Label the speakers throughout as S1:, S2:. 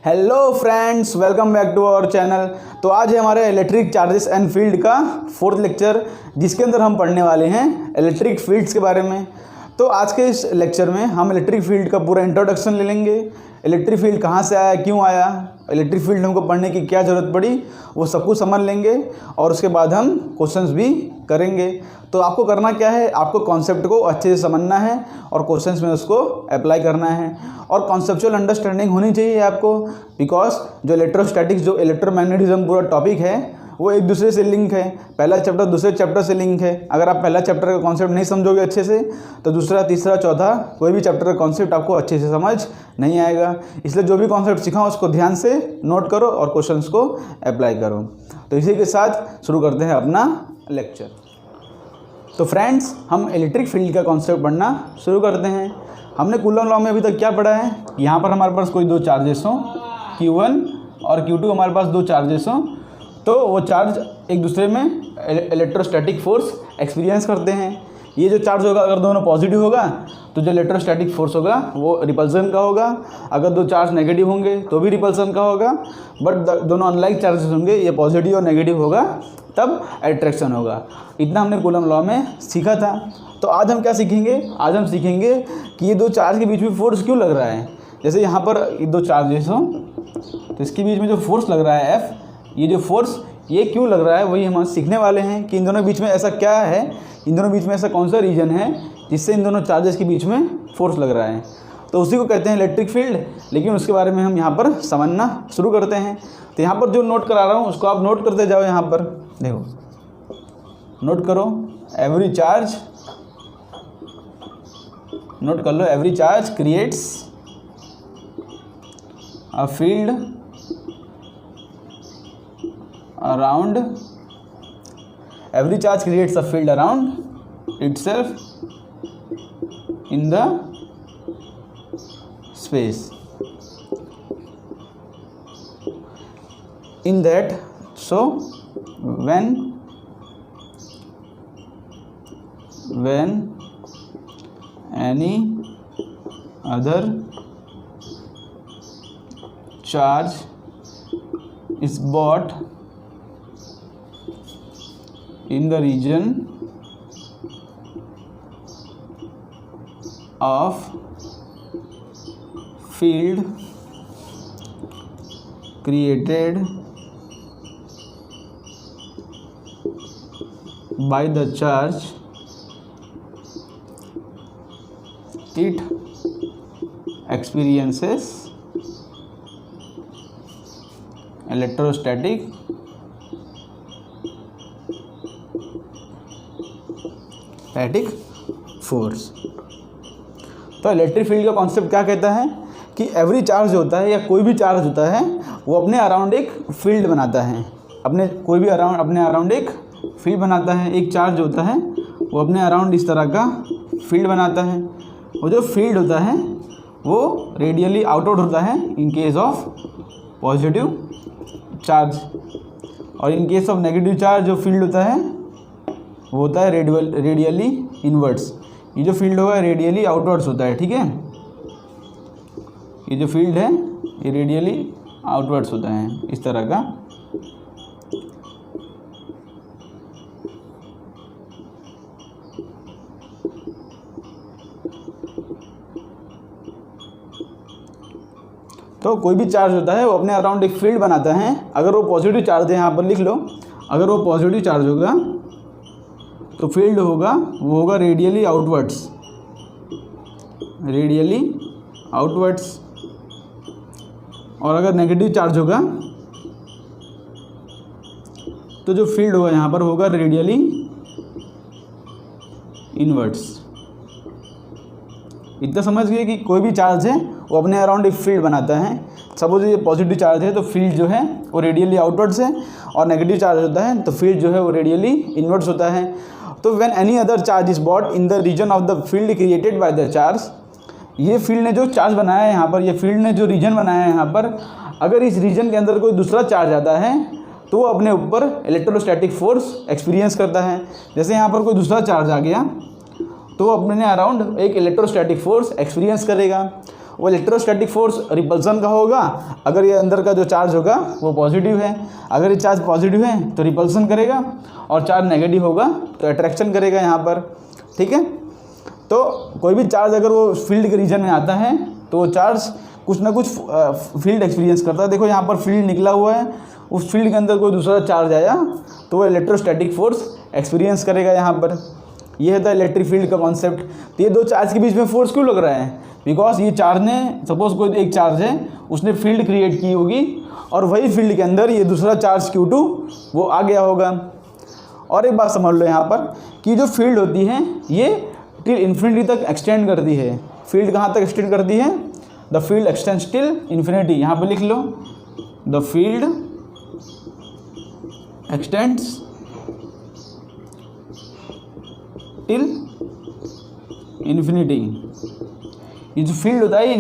S1: Hello friends, welcome back to our channel. तो आज है हमारे इलेक्ट्रिक चार्जेस एंड फील्ड का 4th लेक्चर, जिसके अंदर हम पढ़ने वाले हैं इलेक्ट्रिक फील्ड्स के बारे में। तो आज के इस लेक्चर में हम इलेक्ट्रिक फील्ड का पूरा इंट्रोडक्शन ले लेंगे। इलेक्ट्रिक फील्ड कहाँ से आया, क्यों आया, इलेक्ट्रिक फील्ड हमको पढ़ने की क्या ज़रूरत पड़ी, वो सब कुछ समझ लेंगे और उसके बाद हम क्वेश्चंस भी करेंगे। तो आपको करना क्या है, आपको कॉन्सेप्ट को अच्छे से समझना है और क्वेश्चंस में उसको अप्लाई करना है। और कॉन्सेप्चुअल अंडरस्टैंडिंग होनी चाहिए आपको, बिकॉज जो इलेक्ट्रोस्टैटिक्स, जो इलेक्ट्रोमैग्नेटिज्म पूरा टॉपिक है वो एक दूसरे से लिंक है। पहला चैप्टर दूसरे चैप्टर से लिंक है। अगर आप पहला चैप्टर का कॉन्सेप्ट नहीं समझोगे अच्छे से, तो दूसरा, तीसरा, चौथा कोई भी चैप्टर का कॉन्सेप्ट आपको अच्छे से समझ नहीं आएगा। इसलिए जो भी कॉन्सेप्ट सीखा उसको ध्यान से नोट करो और क्वेश्चंस को अप्लाई करो। तो इसी के साथ शुरू करते हैं अपना लेक्चर। तो फ्रेंड्स, हम इलेक्ट्रिक फील्ड का कॉन्सेप्ट पढ़ना शुरू करते हैं। हमने कूलम लॉ में अभी तक क्या पढ़ा है, यहाँ पर हमारे पास कोई दो चार्जेस हों, Q1 और Q2, हमारे पास दो चार्जेस हों, तो वो चार्ज एक दूसरे में इलेक्ट्रोस्टैटिक फोर्स एक्सपीरियंस करते हैं। ये जो चार्ज होगा, अगर दोनों पॉजिटिव होगा तो जो इलेक्ट्रोस्टैटिक फोर्स होगा वो रिपल्सन का होगा। अगर दो चार्ज नेगेटिव होंगे तो भी रिपल्सन का होगा। बट दोनों अनलाइक चार्जेस होंगे, ये पॉजिटिव और नेगेटिव होगा, तब अट्रैक्शन होगा। इतना हमने कूलम लॉ में सीखा था। तो आज हम क्या सीखेंगे, आज हम सीखेंगे कि ये दो चार्ज के बीच में फोर्स क्यों लग रहा है। जैसे यहाँ पर दो चार्जेस हों तो इसके बीच में जो फोर्स लग रहा है F, ये जो फोर्स ये क्यों लग रहा है, वही हम सीखने वाले हैं कि इन दोनों के बीच में ऐसा क्या है, इन दोनों के बीच में ऐसा कौन सा रीजन है जिससे इन दोनों चार्जेस के बीच में फोर्स लग रहा है। तो उसी को कहते हैं इलेक्ट्रिक फील्ड। लेकिन उसके बारे में हम यहाँ पर समझना शुरू करते हैं। तो यहाँ पर जो नोट करा रहा हूँ उसको आप नोट करते जाओ। यहाँ पर देखो, नोट करो, एवरी चार्ज, नोट कर लो, every charge creates a field around, every charge creates a field around itself in the space. In that, so when any other charge is brought in the region of field created by the charge, it experiences electrostatic force. तो electric field का concept क्या कहता है कि every charge होता है या कोई भी चार्ज होता है वो अपने अराउंड एक फील्ड बनाता है। अपने अराउंड एक फील्ड बनाता है। एक चार्ज होता है वो अपने अराउंड इस तरह का फील्ड बनाता है। वो जो फील्ड होता है वो रेडियली आउटवर्ड होता है in case of positive charge, और in case of negative charge जो फील्ड होता है वो होता है रेडियली इनवर्ड्स। ये जो फील्ड होगा रेडियली आउटवर्ड्स होता है, ठीक है। ये जो फील्ड है ये रेडियली आउटवर्ड्स होता है इस तरह का। तो कोई भी चार्ज होता है वो अपने अराउंड एक फील्ड बनाता है। अगर वो पॉजिटिव चार्ज है, यहाँ पर लिख लो, अगर वो पॉजिटिव चार्ज होगा तो फील्ड होगा वो होगा रेडियली आउटवर्ड्स, और अगर नेगेटिव चार्ज होगा तो जो फील्ड होगा यहाँ पर होगा रेडियली इनवर्ड्स। इतना समझ गए कि कोई भी चार्ज है वो अपने अराउंड एक फील्ड बनाता है। सपोज ये पॉजिटिव चार्ज है तो फील्ड जो है वो रेडियली आउटवर्ड्स है, और नेगेटिव चार्ज होता है तो फील्ड जो है वो रेडियली इनवर्ड्स होता है। तो when any other charge is brought in the region of the field created by the charge, ये फील्ड ने जो चार्ज बनाया है यहाँ पर, ये फील्ड ने जो रीजन बनाया है यहाँ पर, अगर इस रीजन के अंदर कोई दूसरा चार्ज आता है तो वो अपने ऊपर इलेक्ट्रोस्टैटिक फोर्स एक्सपीरियंस करता है। जैसे यहाँ पर कोई दूसरा चार्ज आ गया तो वो अपने अराउंड एक इलेक्ट्रोस्टैटिक फोर्स एक्सपीरियंस करेगा। वो इलेक्ट्रोस्टैटिक फोर्स रिपल्सन का होगा। अगर ये अंदर का जो चार्ज होगा वो पॉजिटिव है, अगर ये चार्ज पॉजिटिव है तो रिपल्सन करेगा, और चार्ज नेगेटिव होगा तो अट्रैक्शन करेगा यहाँ पर। ठीक है, तो कोई भी चार्ज अगर वो फील्ड के रीजन में आता है तो वो चार्ज कुछ ना कुछ फील्ड एक्सपीरियंस करता है। देखो यहाँ पर फील्ड निकला हुआ है, उस फील्ड के अंदर कोई दूसरा चार्ज आया तो वो इलेक्ट्रोस्टैटिक फोर्स एक्सपीरियंस करेगा यहाँ पर। ये है इलेक्ट्रिक फील्ड का कॉन्सेप्ट। तो ये दो चार्ज के बीच में फोर्स क्यों लग रहा है? बिकॉज ये चार्ज ने, सपोज कोई एक चार्ज है, उसने फील्ड क्रिएट की होगी और वही फील्ड के अंदर ये दूसरा चार्ज Q2 वो आ गया होगा। और एक बात समझ लो यहाँ पर कि जो फील्ड होती है ये टिल इन्फिनिटी तक एक्सटेंड करती है। फील्ड कहाँ तक एक्सटेंड करती है? The field extends till infinity. यहाँ पर लिख लो, the field extends till infinity. ये जो फील्ड होता है ये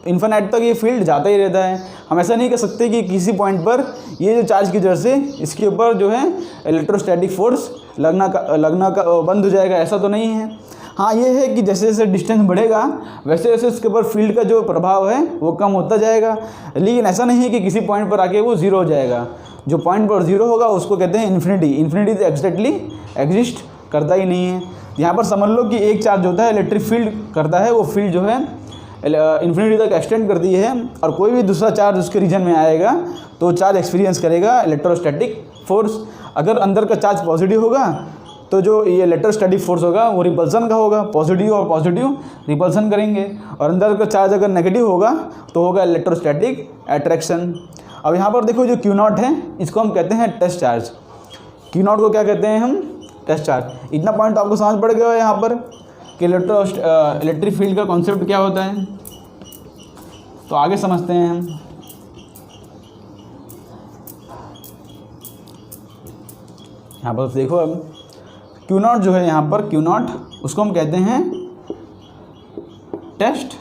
S1: इन्फिनाइट तक ये फील्ड जाता ही रहता है। हम ऐसा नहीं कह सकते कि किसी पॉइंट पर ये जो चार्ज की वजह से इसके ऊपर जो है इलेक्ट्रोस्टैटिक फोर्स लगना का बंद हो जाएगा, ऐसा तो नहीं है। हाँ, ये है कि जैसे जैसे डिस्टेंस बढ़ेगा वैसे वैसे उसके ऊपर फील्ड का जो प्रभाव है वो कम होता जाएगा, लेकिन ऐसा नहीं है कि किसी पॉइंट पर आके वो ज़ीरो हो जाएगा। जो पॉइंट पर ज़ीरो होगा उसको कहते हैं इन्फिनिटी। इन्फिनिटी तो एग्जैक्टली एग्जिस्ट करता ही नहीं है। यहाँ पर समझ लो कि एक चार्ज होता है इलेक्ट्रिक फील्ड करता है, वो फील्ड जो है इन्फिनिटी तक एक्सटेंड करती है, और कोई भी दूसरा चार्ज उसके रीजन में आएगा तो चार्ज एक्सपीरियंस करेगा इलेक्ट्रोस्टैटिक फोर्स। अगर अंदर का चार्ज पॉजिटिव होगा तो जो ये इलेक्ट्रोस्टैटिक फोर्स होगा वो रिपल्सन का होगा, पॉजिटिव और पॉजिटिव रिपल्सन करेंगे। और अंदर का चार्ज अगर नेगेटिव होगा तो होगा इलेक्ट्रोस्टैटिक अट्रैक्शन। अब यहाँ पर देखो जो Q0 है इसको हम कहते हैं टेस्ट चार्ज। Q0 को क्या कहते हैं हम? Test charge. इतना पॉइंट तो आपको समझ पड़ गया है यहाँ पर कि इलेक्ट्रिक फील्ड का कॉन्सेप्ट क्या होता है। तो आगे समझते हैं हम। यहाँ पर देखो अब Q0 जो है यहाँ पर Q0 उसको हम कहते हैं टेस्ट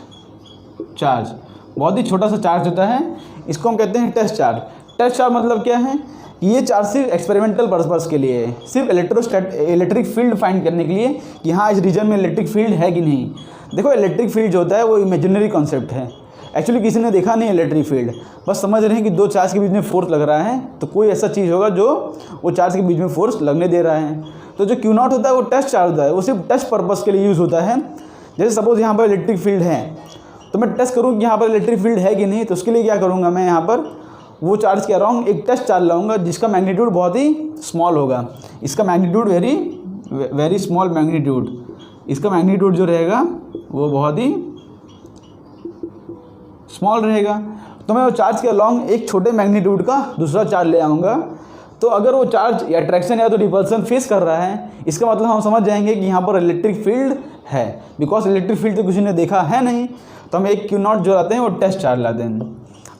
S1: चार्ज। बहुत ही छोटा सा चार्ज होता है, इसको हम कहते हैं टेस्ट चार्ज। टेस्ट चार्ज मतलब क्या है? ये चार्ज सिर्फ एक्सपेरिमेंटल पर्पस के लिए है, सिर्फ इलेक्ट्रिक फील्ड फाइंड करने के लिए कि हाँ इस रीजन में इलेक्ट्रिक फील्ड है कि नहीं। देखो इलेक्ट्रिक फील्ड जो होता है वो इमेजिनरी कॉन्सेप्ट है, एक्चुअली किसी ने देखा नहीं इलेक्ट्रिक फील्ड, बस समझ रहे हैं कि दो चार्ज के बीच में फोर्स लग रहा है तो कोई ऐसा चीज़ होगा जो वो चार्ज के बीच में फोर्स लगने दे रहा है। तो जो Q0 होता है वो टेस्ट चार्ज होता है, वो सिर्फ टेस्ट पर्पस के लिए यूज़ होता है। जैसे सपोज यहाँ पर इलेक्ट्रिक फील्ड है तो मैं टेस्ट करूँ कि यहाँ पर इलेक्ट्रिक फील्ड है कि नहीं, तो उसके लिए क्या करूँगा, मैं यहाँ पर वो चार्ज के अराउंड एक टेस्ट चार्ज लाऊंगा जिसका मैग्नीट्यूड बहुत ही स्मॉल होगा। इसका मैग्नीट्यूड वेरी स्मॉल मैग्नीट्यूड, इसका मैग्नीट्यूड जो रहेगा वो बहुत ही स्मॉल रहेगा। तो मैं वो चार्ज के अलाउंग एक छोटे मैग्नीट्यूड का दूसरा चार्ज ले आऊँगा। तो अगर वो चार्ज या अट्रैक्शन या तो रिपल्सन फेस कर रहा है, इसका मतलब हम समझ जाएंगे कि यहाँ पर इलेक्ट्रिक फील्ड है। बिकॉज इलेक्ट्रिक फील्ड तो किसी ने देखा है नहीं, तो हम एक Q0 जो लाते हैं वो टेस्ट चार्ज लाते हैं।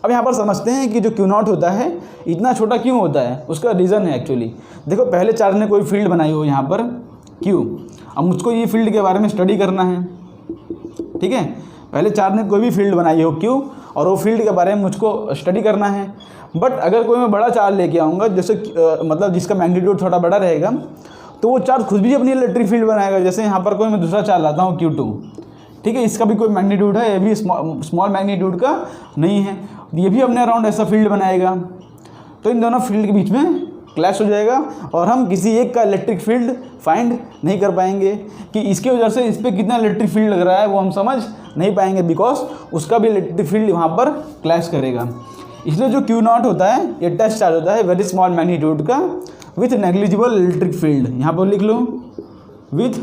S1: अब यहाँ पर समझते हैं कि जो Q0 होता है इतना छोटा क्यों होता है, उसका रीज़न है एक्चुअली। देखो पहले चार्ज ने कोई फील्ड बनाई हो यहाँ पर Q, अब मुझको ये फील्ड के बारे में स्टडी करना है, ठीक है। पहले चार्ज ने कोई भी फील्ड बनाई हो Q और वो फील्ड के बारे में मुझको स्टडी करना है। बट अगर कोई मैं बड़ा चार्ज लेके आऊँगा जैसे मतलब जिसका मैग्नीट्यूड थोड़ा बड़ा रहेगा, तो वो चार्ज खुद भी अपनी इलेक्ट्रिक फील्ड बनाएगा। जैसे यहाँ पर कोई मैं दूसरा चार्ज लाता हूँ Q2, ठीक है, इसका भी कोई मैग्नीट्यूड है, ये भी स्मॉल मैग्नीट्यूड का नहीं है, ये भी अपने अराउंड ऐसा फील्ड बनाएगा। तो इन दोनों फील्ड के बीच में क्लैश हो जाएगा और हम किसी एक का इलेक्ट्रिक फील्ड फाइंड नहीं कर पाएंगे कि इसके वजह से इस पर कितना इलेक्ट्रिक फील्ड लग रहा है, वो हम समझ नहीं पाएंगे बिकॉज उसका भी इलेक्ट्रिक फील्ड वहाँ पर क्लैश करेगा। इसलिए जो Q0 होता है ये टेस्ट चार्ज होता है वेरी स्मॉल मैग्नीट्यूड का विथ नेग्लिजिबल इलेक्ट्रिक फील्ड। यहाँ पर लिख लो विथ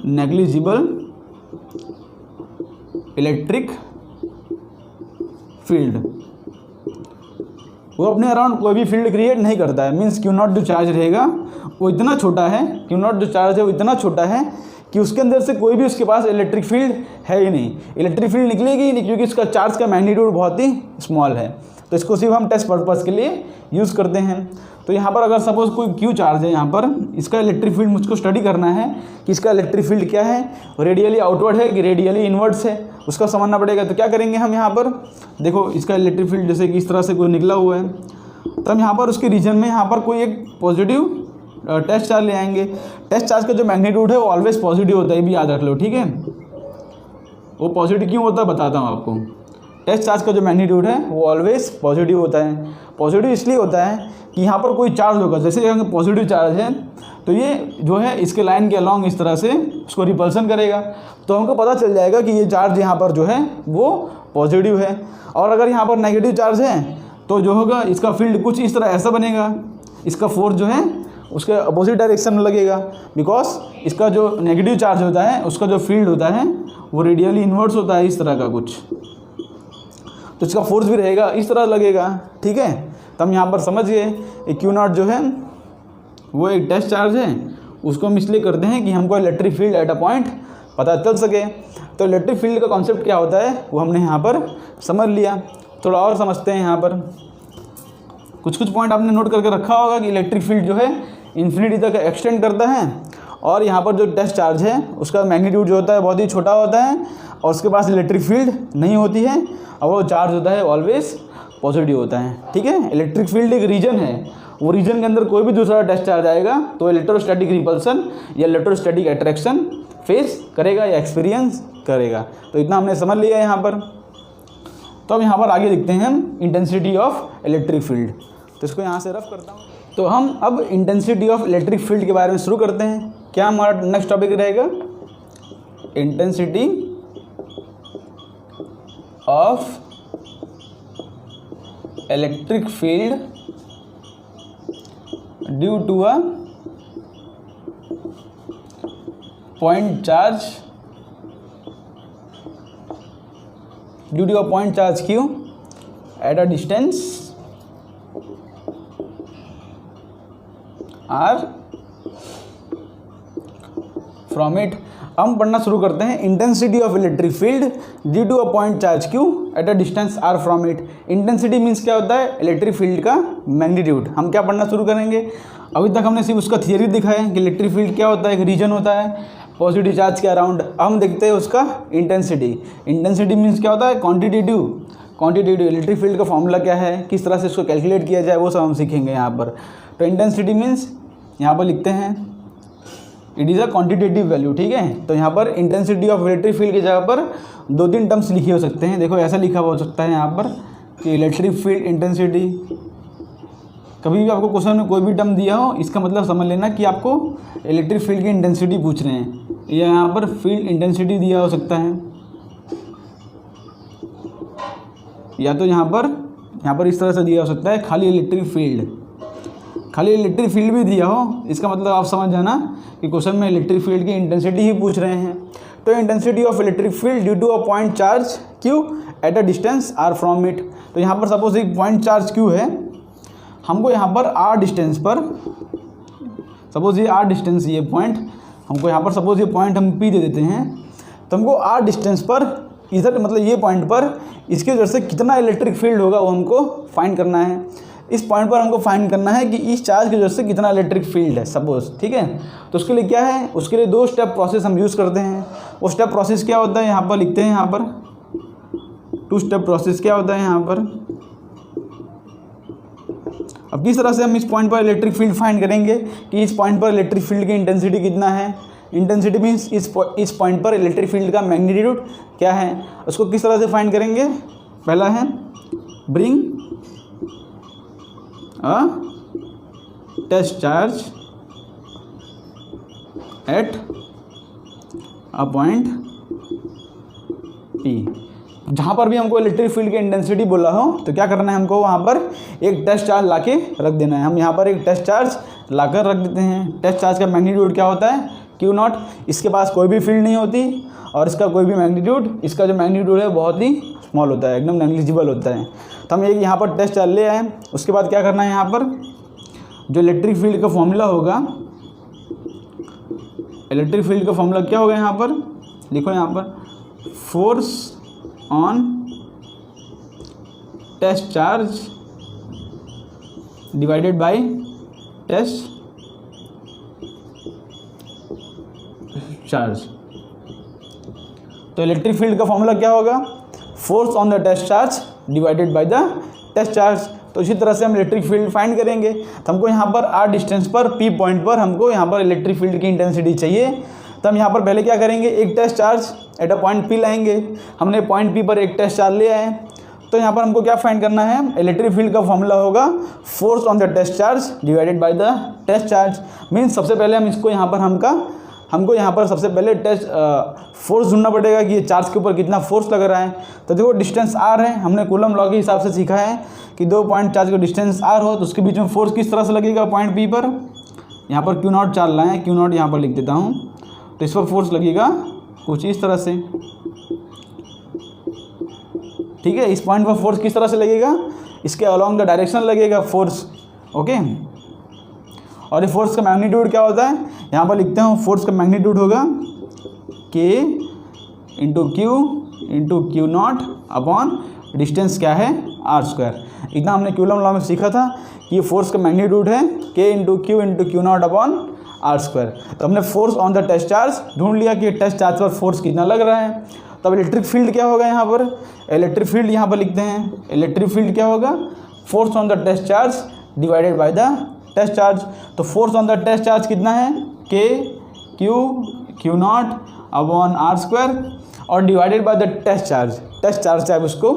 S1: नेग्लिजिबल इलेक्ट्रिक फील्ड। वो अपने अराउंड कोई भी फील्ड क्रिएट नहीं करता है। मीन्स Q0 जो चार्ज रहेगा वो इतना छोटा है, Q0 जो चार्ज है वो इतना छोटा है कि उसके अंदर से कोई भी उसके पास इलेक्ट्रिक फील्ड है ही नहीं, इलेक्ट्रिक फील्ड निकलेगी ही नहीं, क्योंकि इसका चार्ज का मैग्नीट्यूड बहुत ही स्मॉल है। तो इसको सिर्फ हम टेस्ट पर्पस के लिए यूज़ करते हैं। तो यहाँ पर अगर सपोज कोई Q चार्ज है, यहाँ पर इसका इलेक्ट्रिक फील्ड मुझको स्टडी करना है कि इसका इलेक्ट्रिक फील्ड क्या है, रेडियली आउटवर्ड है कि रेडियली इनवर्ड्स है, उसका समझना पड़ेगा। तो क्या करेंगे हम यहाँ पर, देखो इसका इलेक्ट्रिक फील्ड जैसे कि इस तरह से कोई निकला हुआ है, तो हम यहाँ पर उसके रीजन में यहाँ पर कोई एक पॉजिटिव टेस्ट चार्ज ले आएंगे। टेस्ट चार्ज का जो मैग्नीट्यूड है वो ऑलवेज पॉजिटिव होता है, ये भी याद रख लो, ठीक है। वो पॉजिटिव क्यों होता है बताता हूँ आपको। टेस्ट चार्ज का जो मैग्नीट्यूड है वो ऑलवेज पॉजिटिव होता है। पॉजिटिव इसलिए होता है कि यहाँ पर कोई चार्ज होगा, जैसे अगर पॉजिटिव चार्ज है तो ये जो है इसके लाइन के अलॉन्ग इस तरह से उसको रिपल्सन करेगा, तो हमको पता चल जाएगा कि ये चार्ज यहाँ पर जो है वो पॉजिटिव है। और अगर यहाँ पर नेगेटिव चार्ज है तो जो होगा इसका फील्ड कुछ इस तरह ऐसा बनेगा, इसका फोर्स जो है उसके अपोजिट डायरेक्शन में लगेगा, बिकॉज इसका जो नेगेटिव चार्ज होता है उसका जो फील्ड होता है वो रेडियली इन्वर्स होता है इस तरह का कुछ, तो इसका फोर्स भी रहेगा इस तरह लगेगा। ठीक है, तो हम यहाँ पर समझ गए क्यू नॉट जो है वो एक टेस्ट चार्ज है, उसको हम इसलिए करते हैं कि हमको electric field at a point पता चल सके। तो इलेक्ट्रिक फील्ड का कॉन्सेप्ट क्या होता है वो हमने यहाँ पर समझ लिया। थोड़ा और समझते हैं, यहाँ पर कुछ पॉइंट आपने नोट करके रखा होगा कि इलेक्ट्रिक फील्ड जो है इन्फिनिटी तक एक्सटेंड करता है, और यहाँ पर जो टेस्ट चार्ज है उसका मैग्नीट्यूड जो होता है बहुत ही छोटा होता है, और उसके पास इलेक्ट्रिक फील्ड नहीं होती है, और वो चार्ज होता है ऑलवेज पॉजिटिव होता है। ठीक है, इलेक्ट्रिक फील्ड एक रीजन है, वो रीजन के अंदर कोई भी दूसरा टेस्ट चार्ज आएगा तो इलेक्ट्रोस्टैटिक रिपल्सन या इलेक्ट्रोस्टैटिक अट्रैक्शन फेस करेगा या एक्सपीरियंस करेगा। तो इतना हमने समझ लिया यहाँ पर। तो अब यहाँ पर आगे देखते हैं हम इंटेंसिटी ऑफ इलेक्ट्रिक फील्ड। तो इसको यहाँ से रफ करता हूँ। तो हम अब इंटेंसिटी ऑफ इलेक्ट्रिक फील्ड के बारे में शुरू करते हैं। क्या हमारा नेक्स्ट टॉपिक रहेगा? Intensity of electric field due to a point charge due to a point charge q at a distance r from it। हम पढ़ना शुरू करते हैं intensity of electric field due to a point charge q at a distance r from it. Intensity means क्या होता है? Electric field का magnitude. हम क्या पढ़ना शुरू करेंगे? अभी तक हमने सिर्फ उसका थियरी दिखाया है कि इलेक्ट्रिक फील्ड क्या होता है, एक रीजन होता है पॉजिटिव चार्ज के अराउंड। हम देखते हैं उसका इंटेंसिटी। इंटेंसिटी मीन्स क्या होता है? क्वांटिटेटिव इलेक्ट्रिक फील्ड का फॉर्मूला क्या है, किस तरह से इसको कैलकुलेट किया जाए, वो सब हम सीखेंगे यहाँ पर। तो इंटेंसिटी मीन्स यहाँ पर लिखते हैं it is a quantitative value. ठीक है, तो यहाँ पर इंटेंसिटी ऑफ इलेक्ट्रिक फील्ड की जगह पर 2-3 टर्म्स लिखे हो सकते हैं। देखो ऐसा लिखा हो सकता है यहाँ पर कि इलेक्ट्रिक फील्ड इंटेंसिटी। कभी भी आपको क्वेश्चन में कोई भी टर्म दिया हो, इसका मतलब समझ लेना कि आपको इलेक्ट्रिक फील्ड की इंटेंसिटी पूछ रहे हैं, या यहाँ पर फील्ड इंटेंसिटी दिया हो सकता है, या तो यहाँ पर इस तरह से दिया हो सकता है खाली इलेक्ट्रिक फील्ड भी दिया हो। इसका मतलब आप समझ जाना कि क्वेश्चन में इलेक्ट्रिक फील्ड की इंटेंसिटी ही पूछ रहे हैं। तो intensity of electric field due to a point charge q at a distance r from it. तो यहाँ पर सपोज एक पॉइंट चार्ज q है, हमको यहाँ पर r डिस्टेंस पर, सपोज ये r डिस्टेंस, ये पॉइंट हमको यहाँ पर, सपोज ये पॉइंट हम p दे देते हैं, तो हमको r डिस्टेंस पर इधर मतलब ये पॉइंट पर इसके वजह से कितना इलेक्ट्रिक फील्ड होगा वो हमको फाइंड करना है। इस पॉइंट पर हमको फाइंड करना है कि इस चार्ज की वजह से कितना इलेक्ट्रिक फील्ड है सपोज। ठीक है, तो उसके लिए क्या है? उसके लिए 2 स्टेप प्रोसेस हम यूज़ करते हैं। वो स्टेप प्रोसेस क्या होता है यहाँ पर लिखते हैं, यहाँ पर 2 स्टेप प्रोसेस क्या होता है यहाँ पर। अब किस तरह से हम इस पॉइंट पर इलेक्ट्रिक फील्ड फाइंड करेंगे कि इस पॉइंट पर इलेक्ट्रिक फील्ड की इंटेंसिटी कितना है। इंटेंसिटी मीन्स इस पॉइंट पर इलेक्ट्रिक फील्ड का मैग्नीट्यूड क्या है, उसको किस तरह से फाइंड करेंगे। पहला है bring a test charge at a point P। जहाँ पर भी हमको इलेक्ट्रिक फील्ड की इंटेंसिटी बोला हो तो क्या करना है, हमको वहाँ पर एक टेस्ट चार्ज लाके रख देना है। हम यहाँ पर एक टेस्ट चार्ज लाकर रख देते हैं। टेस्ट चार्ज का मैग्नीट्यूड क्या होता है? Q0। इसके पास कोई भी फील्ड नहीं होती और इसका कोई भी मैग्नीट्यूड, इसका जो मैग्नीट्यूड है बहुत ही स्मॉल होता है, एकदम नेग्लिजिबल होता है। तो हम एक यहाँ पर टेस्ट चार्ज ले आए। उसके बाद क्या करना है, यहाँ पर जो इलेक्ट्रिक फील्ड का फॉर्मूला होगा, इलेक्ट्रिक फील्ड का फॉर्मूला क्या होगा यहाँ पर लिखो, यहाँ पर force on test charge divided by test charge. तो इलेक्ट्रिक फील्ड का फॉर्मूला क्या होगा? Force on the test charge divided by the test charge. तो इसी तरह से हम इलेक्ट्रिक फील्ड फाइंड करेंगे। तो हमको यहाँ पर r डिस्टेंस पर P पॉइंट पर हमको यहाँ पर इलेक्ट्रिक फील्ड की इंटेंसिटी चाहिए। तो हम यहाँ पर पहले क्या करेंगे, एक test charge at a point P लाएंगे। हमने पॉइंट P पर एक टेस्ट चार्ज ले आए, तो यहाँ पर हमको क्या फाइंड करना है, इलेक्ट्रिक फील्ड का फॉर्मूला होगा force on the test charge divided by the test charge. Means सबसे पहले हम इसको यहाँ पर हमको यहाँ पर सबसे पहले टेस्ट फोर्स ढूंढना पड़ेगा कि ये चार्ज के ऊपर कितना फोर्स लग रहा है। तो देखो डिस्टेंस r है, हमने कूलम लॉ के हिसाब से सीखा है कि दो पॉइंट चार्ज का डिस्टेंस r हो तो उसके बीच में फोर्स किस तरह से लगेगा पॉइंट P पर। यहाँ पर Q0 चार्ज लाए, Q0 यहाँ पर लिख देता हूँ, तो इस पर फोर्स लगेगा कुछ इस तरह से, ठीक है। इस पॉइंट पर फोर्स किस तरह से लगेगा, इसके अलॉन्ग द डायरेक्शन लगेगा फोर्स, ओके। और ये फोर्स का मैग्नीट्यूड क्या होता है, यहाँ पर लिखते हैं फोर्स का मैग्नीट्यूड होगा K into q not upon distance क्या है r²। इतना हमने कूलम लॉ में सीखा था कि ये फोर्स का मैग्नीट्यूड है K into q not upon r²। तो हमने force on the test charge ढूंढ लिया कि टेस्ट चार्ज पर फोर्स कितना लग रहा है। तब इलेक्ट्रिक फील्ड क्या होगा, यहाँ पर इलेक्ट्रिक फील्ड यहाँ पर लिखते हैं, इलेक्ट्रिक फील्ड क्या होगा, force on the test charge divided by the test charge. तो force on the test charge कितना है, K q not upon r² और divided by the test charge चाहे उसको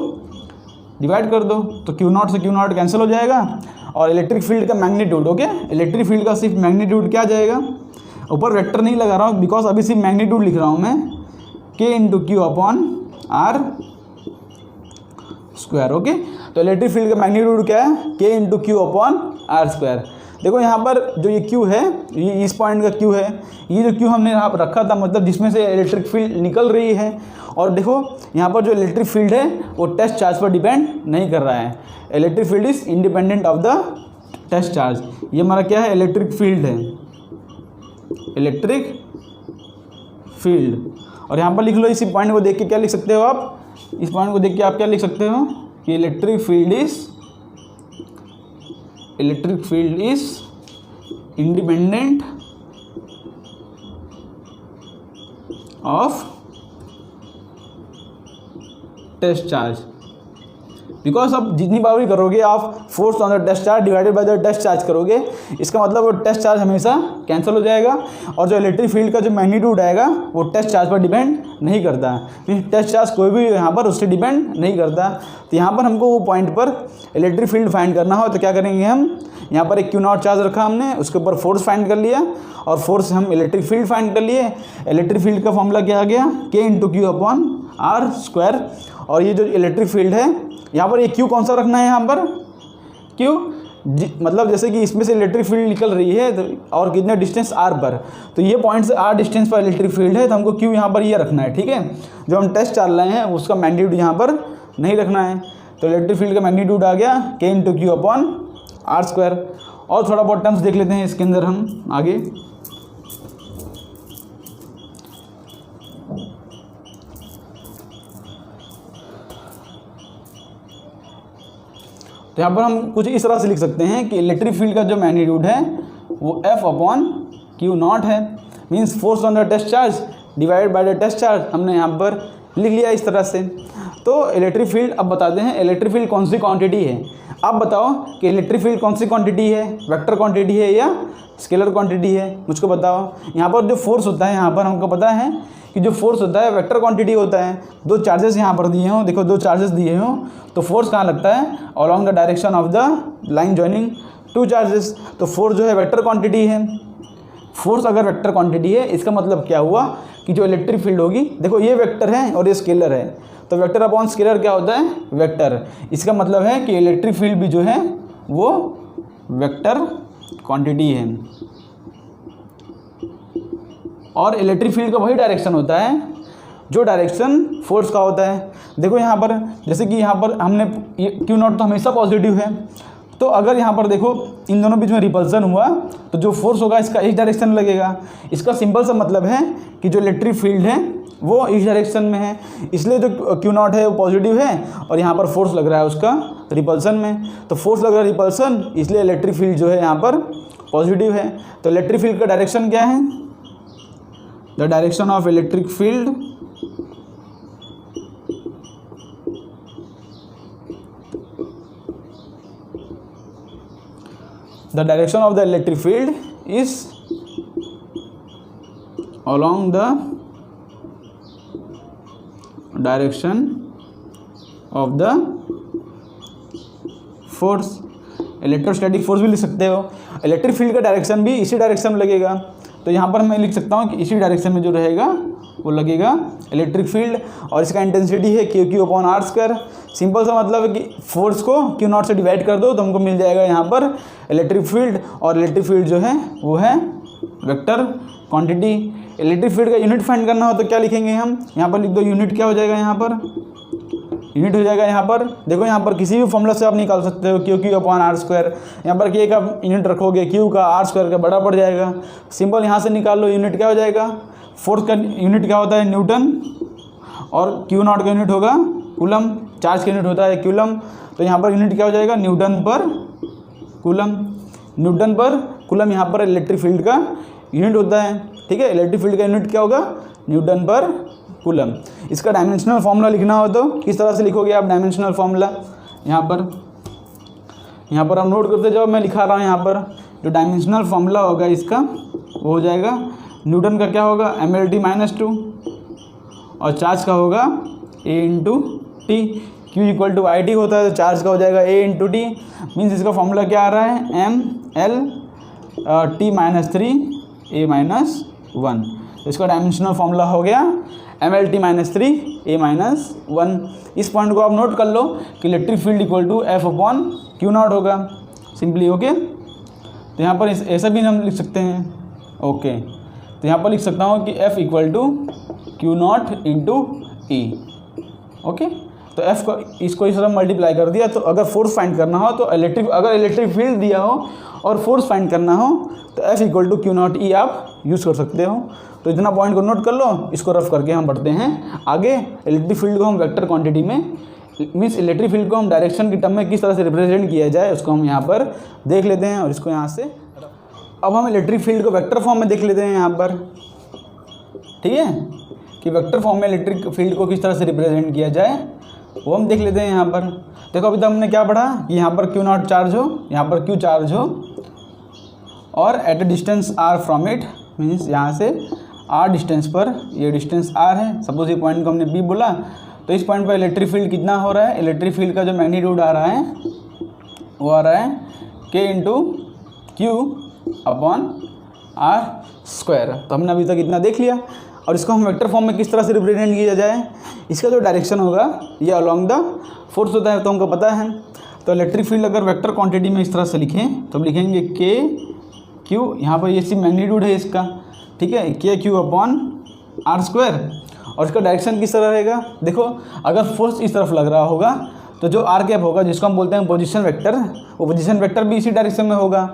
S1: डिवाइड कर दो, तो Q0 से Q0 कैंसिल हो जाएगा और इलेक्ट्रिक फील्ड का मैग्नीट्यूड, ओके। इलेक्ट्रिक फील्ड का सिर्फ मैग्नीट्यूड क्या जाएगा, ऊपर वेक्टर नहीं लगा रहा हूँ बिकॉज अभी सिर्फ मैग्नीट्यूड लिख रहा हूँ मैं, K into Q upon r², okay. तो इलेक्ट्रिक फील्ड का मैग्नीट्यूड क्या है, K into Q upon r²। देखो यहाँ पर जो ये Q है, ये इस पॉइंट का Q है, ये जो Q हमने यहाँ पर रखा था मतलब जिसमें से इलेक्ट्रिक फील्ड निकल रही है। और देखो यहाँ पर जो इलेक्ट्रिक फील्ड है वो टेस्ट चार्ज पर डिपेंड नहीं कर रहा है, electric field is independent of the test charge. ये हमारा क्या है, इलेक्ट्रिक फील्ड है, इलेक्ट्रिक फील्ड। और यहाँ पर लिख लो, इसी पॉइंट को देख के क्या लिख सकते हो आप, इस पॉइंट को देख के आप क्या लिख सकते हो कि electric field is independent of test charge. Because अब जितनी बार भी करोगे आप force on the test charge divided by the test charge करोगे, इसका मतलब वो टेस्ट चार्ज हमेशा कैंसिल हो जाएगा और जो इलेक्ट्रिक फील्ड का जो मैग्नीट्यूड आएगा वो टेस्ट चार्ज पर डिपेंड नहीं करता है। टेस्ट चार्ज कोई भी यहाँ पर उससे डिपेंड नहीं करता। तो यहाँ पर हमको वो पॉइंट पर इलेक्ट्रिक फील्ड फाइंड करना हो तो क्या करेंगे, हम यहाँ पर एक Q0 चार्ज रखा हमने, उसके ऊपर फोर्स फाइंड कर लिया और फोर्स हम इलेक्ट्रिक फील्ड फाइंड कर लिए। इलेक्ट्रिक फील्ड का फॉर्मूला क्या आ गया, K into Q upon r²। और ये जो इलेक्ट्रिक फील्ड है यहाँ पर ये Q कौन सा रखना है, यहाँ पर Q मतलब जैसे कि इसमें से इलेक्ट्रिक फील्ड निकल रही है तो और कितने डिस्टेंस r पर, तो ये पॉइंट से r डिस्टेंस पर इलेक्ट्रिक फील्ड है तो हमको Q यहाँ पर ये रखना है, ठीक है। जो हम टेस्ट चार्ज लाए हैं उसका मैग्नीट्यूड यहाँ पर नहीं रखना है। तो इलेक्ट्रिक फील्ड का मैग्नीट्यूड आ गया K into Q upon r²। और थोड़ा बहुत टर्म्स देख लेते हैं इसके अंदर हम आगे। तो यहाँ पर हम कुछ इस तरह से लिख सकते हैं कि इलेक्ट्रिक फील्ड का जो मैग्नीट्यूड है वो F अपॉन Q0 है, means force on the test charge divided by the test charge. हमने यहाँ पर लिख लिया इस तरह से। तो इलेक्ट्रिक फील्ड अब बताते हैं इलेक्ट्रिक फील्ड कौन सी क्वांटिटी है। आप बताओ कि इलेक्ट्रिक फील्ड कौन सी क्वांटिटी है, वेक्टर क्वांटिटी है या स्केलर क्वांटिटी है, मुझको बताओ। यहाँ पर जो फोर्स होता है, यहाँ पर हमको पता है कि जो फोर्स होता है वेक्टर क्वांटिटी होता है। दो चार्जेस यहाँ पर दिए हों, देखो दो चार्जेस दिए हों तो फोर्स कहाँ लगता है, along the direction of the line joining two charges. तो फोर्स जो है वेक्टर क्वांटिटी है। फोर्स अगर वेक्टर क्वांटिटी है इसका मतलब क्या हुआ कि जो इलेक्ट्रिक फील्ड होगी, देखो ये वेक्टर है और ये स्केलर है, तो वेक्टर अपॉन स्केलर क्या होता है, वेक्टर। इसका मतलब है कि इलेक्ट्रिक फील्ड भी जो है वो वेक्टर क्वांटिटी है और इलेक्ट्रिक फील्ड का वही डायरेक्शन होता है जो डायरेक्शन फोर्स का होता है। देखो यहाँ पर जैसे कि यहाँ पर हमने Q0 तो हमेशा पॉजिटिव है, तो अगर यहाँ पर देखो इन दोनों बीच में रिपल्सन हुआ तो जो फोर्स होगा इसका इस डायरेक्शन लगेगा। इसका सिंपल सा मतलब है कि जो इलेक्ट्रिक फील्ड है वो इस डायरेक्शन में है, इसलिए जो Q0 है वो पॉजिटिव है और यहाँ पर फोर्स लग रहा है उसका रिपल्सन में। तो फोर्स लग रहा है रिपल्सन, इसलिए इलेक्ट्रिक फील्ड जो है यहाँ पर पॉजिटिव है। तो इलेक्ट्रिक फील्ड का डायरेक्शन क्या है, the direction of electric field the direction of the electric field is along the direction of the force. Electrostatic force भी लिख सकते हो, इलेक्ट्रिक फील्ड का डायरेक्शन भी इसी डायरेक्शन में लगेगा। तो यहाँ पर मैं लिख सकता हूँ कि इसी डायरेक्शन में जो रहेगा वो लगेगा इलेक्ट्रिक फील्ड, और इसका इंटेंसिटी है Q/r²। सिंपल सा मतलब है कि फोर्स को Q0 से डिवाइड कर दो तो हमको मिल जाएगा यहाँ पर इलेक्ट्रिक फील्ड, और इलेक्ट्रिक फील्ड जो है वो है वेक्टर क्वांटिटी। इलेक्ट्रिक फील्ड का यूनिट फाइंड करना हो तो क्या लिखेंगे हम, यहाँ पर लिख दो यूनिट क्या हो जाएगा, यहाँ पर यूनिट हो जाएगा। यहाँ पर देखो, यहाँ पर किसी भी फॉर्मूला से आप निकाल सकते हो Q/r²। यहाँ पर K का यूनिट रखोगे Q का r² का बड़ा पड़ जाएगा, सिंपल यहाँ से निकाल लो। यूनिट क्या हो जाएगा, फोर्स का यूनिट क्या होता है न्यूटन, और Q0 का यूनिट होगा कूलम, चार्ज का यूनिट होता है कूलम। तो यहाँ पर यूनिट क्या हो जाएगा न्यूटन पर कूलम। न्यूटन पर कूलम यहाँ पर इलेक्ट्रिक फील्ड का यूनिट होता है, ठीक है। इलेक्ट्रिक फील्ड का यूनिट क्या होगा, न्यूटन पर कूलम। इसका डायमेंशनल फार्मूला लिखना हो तो किस तरह से लिखोगे आप डायमेंशनल फार्मूला, यहाँ पर आप नोट करते जाओ, मैं लिखा रहा हूँ। यहाँ पर जो डायमेंशनल फार्मूला होगा इसका वो हो जाएगा, न्यूटन का क्या होगा mL/2, और चार्ज का होगा A/T। Q=IT होता है तो चार्ज का हो जाएगा A/T। मीन्स इसका फार्मूला क्या आ रहा है, mL/T-3A-1। इसका डायमेंशनल फार्मूला हो गया mL/T-3A-1। इस पॉइंट को आप नोट कर लो कि इलेक्ट्रिक फील्ड F/Q0 होगा सिंपली, ओके। तो यहाँ पर ऐसा भी हम लिख सकते हैं, ओके। तो यहाँ पर लिख सकता हूँ कि F=Q0 × E, ओके। तो F को इसको इस तरह मल्टीप्लाई कर दिया। तो अगर फोर्स फाइंड करना हो तो अगर इलेक्ट्रिक फील्ड दिया हो और फोर्स फाइंड करना हो तो F=Q0 E आप यूज़ कर सकते हो। तो इतना पॉइंट को नोट कर लो, इसको रफ करके हम बढ़ते हैं आगे। इलेक्ट्रिक फील्ड को हम वेक्टर क्वांटिटी में, मीन्स इलेक्ट्रिक फील्ड को हम डायरेक्शन की टर्म में किस तरह से रिप्रेजेंट किया जाए उसको हम यहाँ पर देख लेते हैं। और इसको यहाँ से अब हम इलेक्ट्रिक फील्ड को वेक्टर फॉर्म में देख लेते हैं यहाँ पर, ठीक है, कि वेक्टर फॉर्म में इलेक्ट्रिक फील्ड को किस तरह से रिप्रेजेंट किया जाए वो हम देख लेते हैं। यहाँ पर देखो, अभी तक हमने क्या पढ़ा कि यहाँ पर Q0 चार्ज हो, यहाँ पर Q चार्ज हो, और eight a distance R from it, means यहाँ से R डिस्टेंस पर, ये डिस्टेंस R है। सपोज ये पॉइंट को हमने B बोला, तो इस पॉइंट पर इलेक्ट्रिक फील्ड कितना हो रहा है, इलेक्ट्रिक फील्ड का जो मैग्नीट्यूड आ रहा है वो आ रहा है K×Q/r²। तो हमने अभी तक इतना देख लिया, और इसको हम वेक्टर फॉर्म में किस तरह से रिप्रेजेंट किया जाए, इसका जो डायरेक्शन होगा ये अलॉन्ग द फोर्स होता है, तो हमको पता है। तो इलेक्ट्रिक फील्ड अगर वेक्टर क्वांटिटी में इस तरह से लिखें तो हम लिखेंगे K/Q, यहाँ पर ये सी मैग्नीट्यूड है इसका, ठीक है, K/Q/r²। और इसका डायरेक्शन किस तरह रहेगा, देखो अगर फोर्स इस तरफ लग रहा होगा तो जो r कैप होगा, जिसको हम बोलते हैं पोजीशन वेक्टर, वो पोजीशन वेक्टर भी इसी डायरेक्शन में होगा,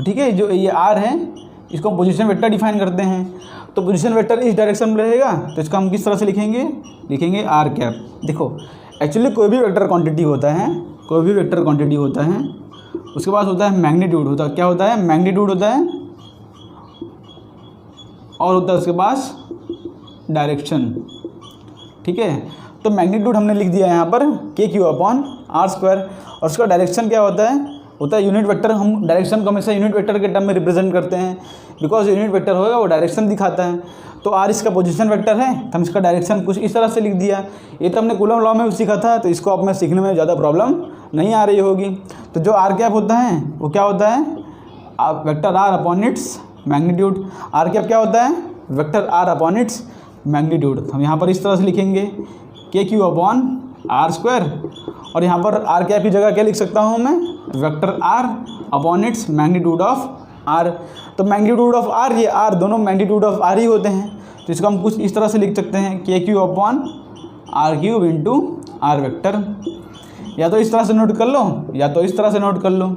S1: ठीक है। जो ये r है इसको हम पोजीशन वेक्टर डिफाइन करते हैं, तो पोजीशन वेक्टर इस डायरेक्शन में रहेगा, तो इसको हम किस तरह से लिखेंगे r कैप। देखो एक्चुअली कोई भी वेक्टर क्वांटिटी होता है, उसके पास होता है मैग्नीट्यूड, होता है क्या होता है, मैग्नीट्यूड होता है, और होता है उसके पास डायरेक्शन, ठीक है। तो मैग्नीट्यूड हमने लिख दिया यहाँ पर K/Q/r², और उसका डायरेक्शन क्या होता है यूनिट वेक्टर। हम डायरेक्शन को हमेशा यूनिट वेक्टर के टर्म में रिप्रेजेंट करते हैं, बिकॉज यूनिट वेक्टर होगा वो डायरेक्शन दिखाता है। तो r इसका पोजीशन वेक्टर है, तो हम इसका डायरेक्शन कुछ इस तरह से लिख दिया। ये तो हमने कूलम लॉ में भी सीखा था, तो इसको अब में सीखने में ज़्यादा प्रॉब्लम नहीं आ रही होगी। तो जो r कैप होता है वो क्या होता है, vector r upon its magnitude. r cap क्या होता है, vector r upon its magnitude. हम यहाँ पर इस तरह से लिखेंगे K/Q/r², और यहाँ पर r कैप की जगह क्या लिख सकता हूँ मैं, vector r upon its magnitude of r। तो मैग्नीट्यूड ऑफ r, ये r दोनों मैग्नीट्यूड ऑफ r ही होते हैं, तो इसको हम कुछ इस तरह से लिख सकते हैं K/Q/r³ × r वेक्टर। या तो इस तरह से नोट कर लो, या तो इस तरह से नोट कर लो।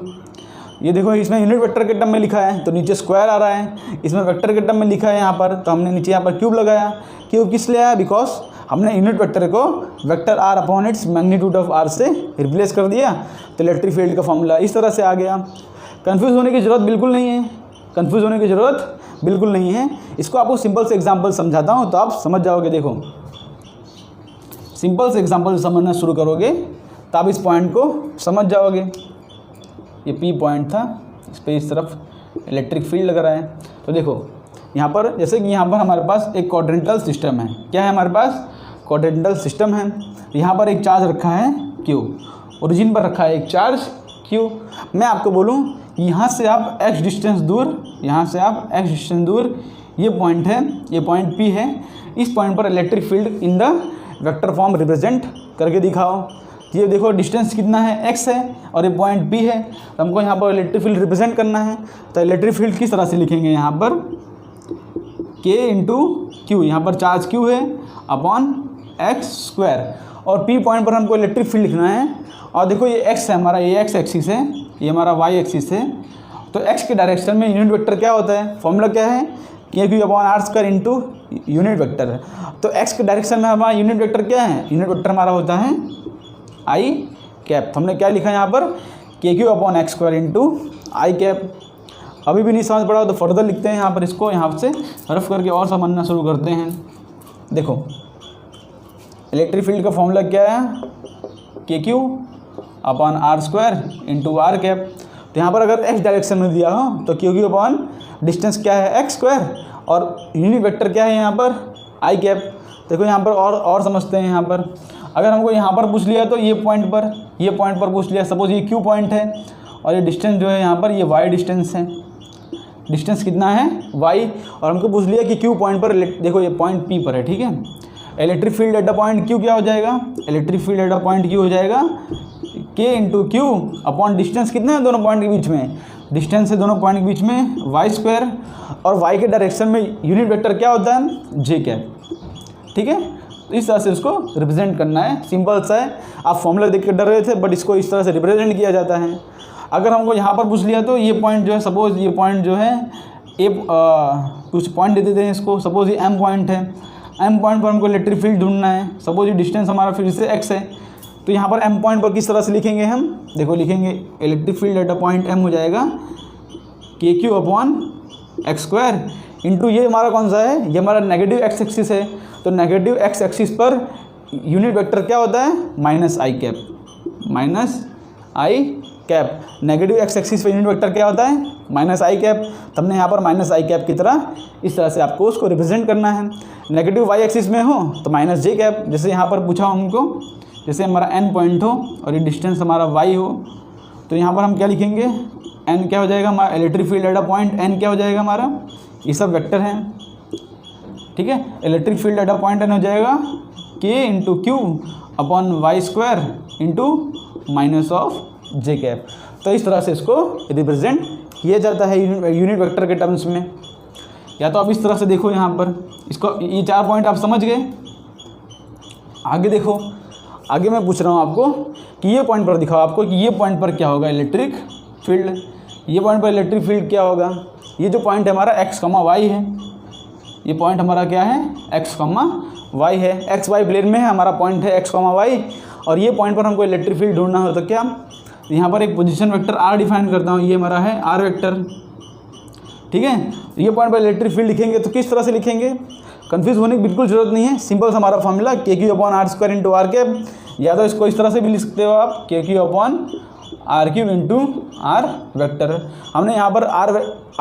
S1: ये देखो इसमें यूनिट वेक्टर के टर्म में लिखा है तो नीचे स्क्वायर आ रहा है, इसमें वेक्टर के टर्म में लिखा है यहाँ पर, तो हमने नीचे यहाँ पर क्यूब लगाया। क्यूब किस लिए आया, बिकॉज हमने यूनिट वेक्टर को vector r upon its magnitude of r से रिप्लेस कर दिया, तो इलेक्ट्रिक फील्ड का फॉर्मूला इस तरह से आ गया। कंफ्यूज होने की ज़रूरत बिल्कुल नहीं है, इसको आपको सिंपल से एग्जांपल समझाता हूँ तो आप समझ जाओगे। देखो सिंपल से एग्जांपल समझना शुरू करोगे तो आप इस पॉइंट को समझ जाओगे। ये P पॉइंट था, इस पर इस तरफ इलेक्ट्रिक फील्ड लग रहा है। तो देखो यहाँ पर जैसे कि यहाँ पर हमारे पास एक क्वाड्रेंटल सिस्टम है। क्या है हमारे पास? क्वाड्रेंटल सिस्टम है। यहाँ पर एक चार्ज रखा है Q, ओरिजिन पर रखा है एक चार्ज Q। मैं आपको बोलूँ यहाँ से आप x डिस्टेंस दूर, यहाँ से आप x डिस्टेंस दूर, ये पॉइंट है, ये पॉइंट P है, इस पॉइंट पर electric field in the vector form represent करके दिखाओ। ये देखो डिस्टेंस कितना है, x है, और ये पॉइंट P है, तो हमको यहाँ पर इलेक्ट्रिक फील्ड रिप्रेजेंट करना है। तो इलेक्ट्रिक फील्ड किस तरह से लिखेंगे? यहाँ पर K इंटू Q, यहाँ पर चार्ज Q है अपॉन x स्क्वायर, और P पॉइंट पर हमको इलेक्ट्रिक फील्ड लिखना है। और देखो ये x है हमारा, ये x एक्सिस है, ये हमारा y एक्सिस है। तो x के डायरेक्शन में यूनिट वेक्टर क्या होता है? फॉर्मूला क्या है? Q upon r square into unit vector है। तो x के डायरेक्शन में हमारा यूनिट वेक्टर क्या है? यूनिट वेक्टर हमारा होता है i कैप। हमने क्या लिखा है यहाँ पर? Q upon x square into i cap. अभी भी नहीं समझ पड़ा तो फर्दर लिखते हैं यहाँ पर, इसको यहाँ से रफ करके और समझना शुरू करते हैं। देखो इलेक्ट्रिक फील्ड का फॉर्मूला क्या है? KQ upon r square into r cap. तो यहाँ पर अगर x डायरेक्शन में दिया हो तो QQ अपॉन डिस्टेंस क्या है? x स्क्वायर, और यूनिट वेक्टर क्या है यहाँ पर? i cap. देखो यहाँ पर और समझते हैं। यहाँ पर अगर हमको यहाँ पर पूछ लिया तो ये पॉइंट पर पूछ लिया, सपोज ये Q पॉइंट है, और ये डिस्टेंस जो है यहाँ पर ये y डिस्टेंस है। डिस्टेंस कितना है? y, और हमको पूछ लिया कि Q पॉइंट पर, देखो ये पॉइंट P पर है, ठीक है। Electric field at a point Q क्या हो जाएगा? Electric field at a point Q हो जाएगा K into Q upon distance कितना है दोनों पॉइंट के बीच में? डिस्टेंस है दोनों पॉइंट के बीच में y स्क्वायर, और y के डायरेक्शन में यूनिट वेक्टर क्या होता है? j cap. ठीक है, तो इस तरह से इसको रिप्रेजेंट करना है। सिंपल सा है। आप फॉर्मूला देख कर डर रहे थे, बट इसको इस तरह से रिप्रेजेंट किया जाता है। अगर हमको यहाँ पर पूछ लिया तो ये पॉइंट जो है, सपोज ये पॉइंट जो है कुछ पॉइंट दे देते हैं इसको, सपोज ये M पॉइंट है। M पॉइंट पर हमको इलेक्ट्रिक फील्ड ढूंढना है। सपोज ये डिस्टेंस हमारा फिर से x है, तो यहाँ पर M पॉइंट पर किस तरह से लिखेंगे हम? देखो लिखेंगे electric field at a point M हो जाएगा KQ upon x square into ये हमारा कौन सा है? ये हमारा नेगेटिव x एक्सिस है। तो negative x axis per unit vector क्या होता है? Minus i cap, minus i cap. Negative x axis per unit vector क्या होता है? Minus i cap. तो हमने यहाँ पर माइनस i कैप की तरह इस तरह से आपको उसको रिप्रेजेंट करना है। नेगेटिव y एक्सिस में हो तो माइनस j कैप, जैसे यहाँ पर पूछा हमको, जैसे हमारा n पॉइंट हो और ये डिस्टेंस हमारा y हो, तो यहाँ पर हम क्या लिखेंगे? n क्या हो जाएगा हमारा? Electric field at a point n क्या हो जाएगा हमारा? ये सब वेक्टर हैं, ठीक है। Electric field at a point n हो जाएगा K into Q upon y square into minus of j cap. तो इस तरह से इसको रिप्रेजेंट किया जाता है यूनिट वेक्टर के टर्म्स में। या तो आप इस तरह से देखो, यहाँ पर इसको, ये 4 पॉइंट आप समझ गए। आगे देखो, आगे मैं पूछ रहा हूँ आपको कि ये पॉइंट पर दिखाओ आपको कि ये पॉइंट पर क्या होगा? Electric field. ये पॉइंट पर इलेक्ट्रिक फील्ड क्या होगा? ये जो पॉइंट है हमारा x, y है। ये पॉइंट हमारा क्या है? x, y है। x y प्लेन में है हमारा पॉइंट है x, y, और ये पॉइंट पर हमको इलेक्ट्रिक फील्ड ढूंढना हो तो क्या? यहाँ पर एक पोजीशन वेक्टर r डिफाइन करता हूँ, ये हमारा है r वेक्टर, ठीक है। ये पॉइंट पर इलेक्ट्रिक फील्ड लिखेंगे तो किस तरह से लिखेंगे? कंफ्यूज होने की बिल्कुल जरूरत नहीं है। सिंपल सा हमारा formula KQ upon r square into r cap, या तो इसको इस तरह से भी लिख सकते हो आप, KQ upon r cube into r vector. हमने यहाँ पर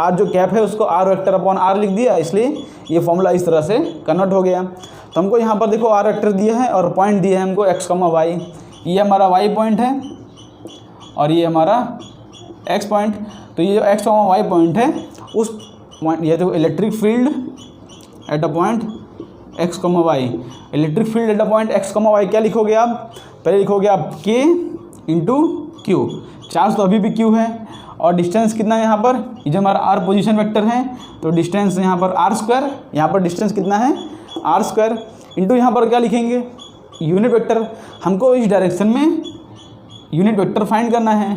S1: r जो कैप है उसको r वेक्टर अपॉन r लिख दिया, इसलिए ये फॉर्मूला इस तरह से कन्वर्ट हो गया। तो हमको यहाँ पर देखो r वेक्टर दिया है और पॉइंट दिया है हमको x, y। ये हमारा y पॉइंट है और ये हमारा x पॉइंट। तो ये जो x, y पॉइंट है उस पॉइंट, ये जो electric field at a point x, y, electric field at a point x, y क्या लिखोगे आप? पहले लिखोगे आप K इंटू Q। चार्ज तो अभी भी Q है, और डिस्टेंस कितना है यहाँ पर? ये जो हमारा r पोजीशन वेक्टर है, तो डिस्टेंस यहाँ पर r स्क्वायर, यहाँ पर डिस्टेंस कितना है? r स्क्वायर इंटू यहाँ पर क्या लिखेंगे? Unit vector. हमको इस डायरेक्शन में यूनिट वेक्टर फाइंड करना है,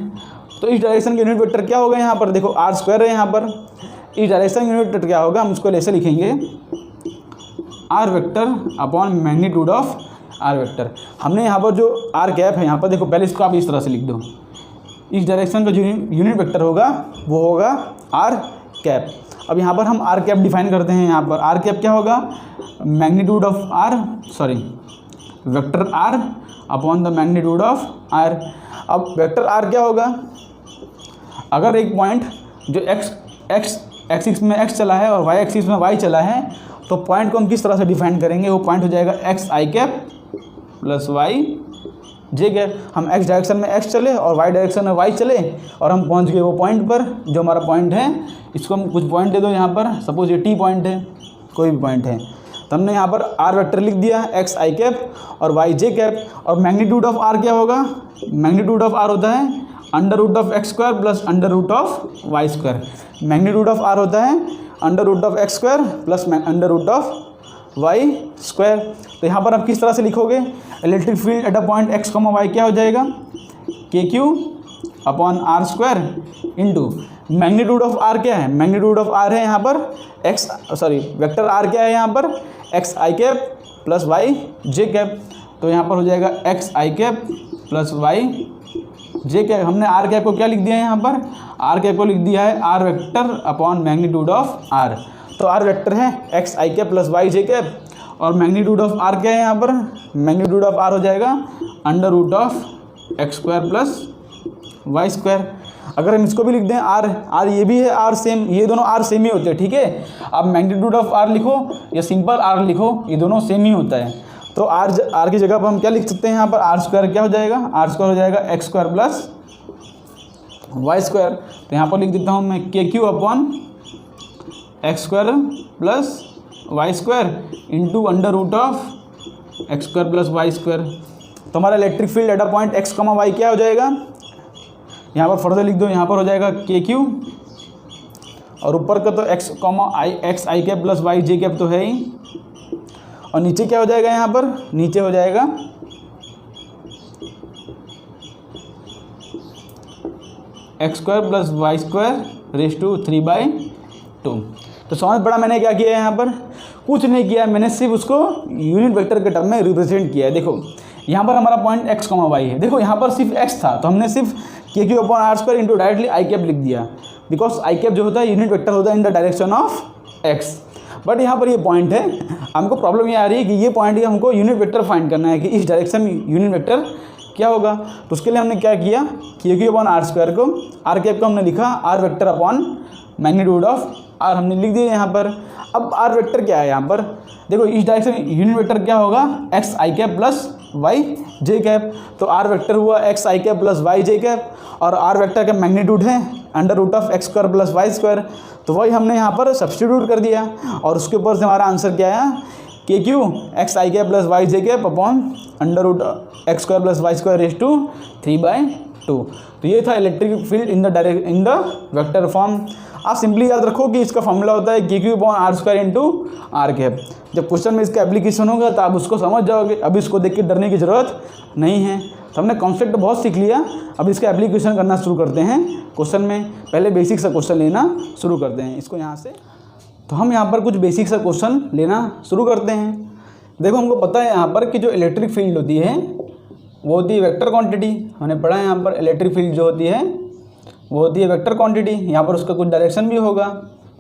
S1: तो इस डायरेक्शन के यूनिट वेक्टर क्या होगा? यहाँ पर देखो r स्क्वायर है, यहाँ पर इस डायरेक्शन का यूनिट वेक्टर क्या होगा? हम उसको ऐसे लिखेंगे r vector upon magnitude of r vector. हमने यहाँ पर जो r कैप है, यहाँ पर देखो, पहले इसको आप इस तरह से लिख दो। इस डायरेक्शन का जो यूनिट वेक्टर होगा वो होगा r कैप। अब यहाँ पर हम r कैप डिफाइन करते हैं। यहाँ पर r कैप क्या होगा? Magnitude of vector r upon the magnitude of r। अब वेक्टर r क्या होगा? अगर एक पॉइंट जो x एक्सिस में x चला है और y एक्सिस में y चला है, तो पॉइंट को हम किस तरह से डिफाइन करेंगे, वो पॉइंट हो जाएगा x i cap plus y j cap. हम x डायरेक्शन में x चले और y डायरेक्शन में y चले और हम पहुंच गए वो पॉइंट पर, जो हमारा पॉइंट है। इसको हम कुछ पॉइंट दे दो यहाँ पर, सपोज ये t पॉइंट है, कोई भी पॉइंट है, तो हमने यहाँ पर r वेक्टर लिख दिया x आई कैप और y जे कैप। और मैग्नीट्यूड ऑफ r क्या होगा, मैग्नीट्यूड ऑफ r होता है under root of x square plus under root of y square. Magnitude of r होता है under root of x square plus under root of y square. तो यहाँ पर आप किस तरह से लिखोगे, electric field at a point x comma y क्या हो जाएगा, k Q upon r square into magnitude of r क्या है, मैग्नीट्यूड ऑफ r है यहाँ पर वेक्टर r क्या है यहाँ पर x i cap plus y j cap. तो यहाँ पर हो जाएगा x i cap plus y j cap. हमने आर कैप को क्या लिख दिया है यहाँ पर, आर कैप को लिख दिया है r vector upon magnitude of r. तो आर वेक्टर है x i cap plus y j cap और मैग्नीट्यूड ऑफ आर क्या है यहाँ पर, मैग्नीट्यूड ऑफ आर हो जाएगा under root of x square plus y square. अगर हम इसको भी लिख दें आर ये भी है आर सेम, ये दोनों आर सेम ही होते हैं, ठीक है। आप मैग्नीट्यूड ऑफ आर लिखो या सिंपल आर लिखो, ये दोनों सेम ही होता है। तो आर की जगह पर हम क्या लिख सकते हैं यहाँ पर, आर स्क्वायर क्या हो जाएगा, आर स्क्वायर हो जाएगा x square plus y square. तो यहाँ पर लिख देता हूँ मैं k Q upon x square plus y square into under root of x square plus y square. तो हमारा electric field at a point x comma y क्या हो जाएगा, यहाँ पर फर्दर लिख दो, यहाँ पर हो जाएगा के क्यू और ऊपर का तो x comma x i cap plus y j cap तो है ही, और नीचे क्या हो जाएगा, यहाँ पर नीचे हो जाएगा x square plus y square raise to 3/2। तो समझ पड़ा मैंने क्या किया है, यहाँ पर कुछ नहीं किया, मैंने सिर्फ उसको यूनिट वेक्टर के टर्म में रिप्रेजेंट किया है। देखो यहाँ पर हमारा पॉइंट एक्स कॉमा वाई है, देखो यहाँ पर सिर्फ एक्स था तो हमने सिर्फ k Q upon r square into directly i cap लिख दिया, बिकॉज आई कैप जो होता है यूनिट वेक्टर होता है in the direction of x. But यहाँ पर ये पॉइंट है, हमको प्रॉब्लम ये आ रही है कि ये पॉइंट हमको यूनिट वेक्टर फाइंड करना है कि इस डायरेक्शन में यूनिट वेक्टर क्या होगा। तो उसके लिए हमने क्या किया, k Q upon r square को, आर कैप को हमने लिखा r vector upon magnitude of r, हमने लिख दिया यहाँ पर। अब आर वेक्टर क्या है यहाँ पर, देखो इस डायरेक्शन में यूनिट वेक्टर क्या होगा, x i cap plus y j cap. तो आर वेक्टर हुआ x i cap plus y j cap और आर वेक्टर का मैग्नीट्यूड है under root of x square plus y square. तो वही हमने यहाँ पर सब्स्टिट्यूट कर दिया और उसके ऊपर से हमारा आंसर क्या आया, k q x i cap plus y j cap upon under root x square plus y square raise to 3/2। तो ये था electric field in the vector form. आप सिंपली याद रखो कि इसका फॉर्मूला होता है k Q upon r square into r cap. जब क्वेश्चन में इसका एप्लीकेशन होगा तो आप उसको समझ जाओगे, अभी इसको देख के डरने की ज़रूरत नहीं है। तो हमने कॉन्सेप्ट बहुत सीख लिया, अब इसका एप्लीकेशन करना शुरू करते हैं क्वेश्चन में। पहले बेसिक सा क्वेश्चन लेना शुरू करते हैं इसको यहाँ से। तो हम यहाँ पर कुछ बेसिक सा क्वेश्चन लेना शुरू करते हैं। देखो हमको पता है यहाँ पर कि जो इलेक्ट्रिक फील्ड होती है वो होती है वेक्टर क्वांटिटी। हमने पढ़ा है यहाँ पर इलेक्ट्रिक फील्ड जो होती है वो होती है वेक्टर क्वांटिटी। यहाँ पर उसका कुछ डायरेक्शन भी होगा,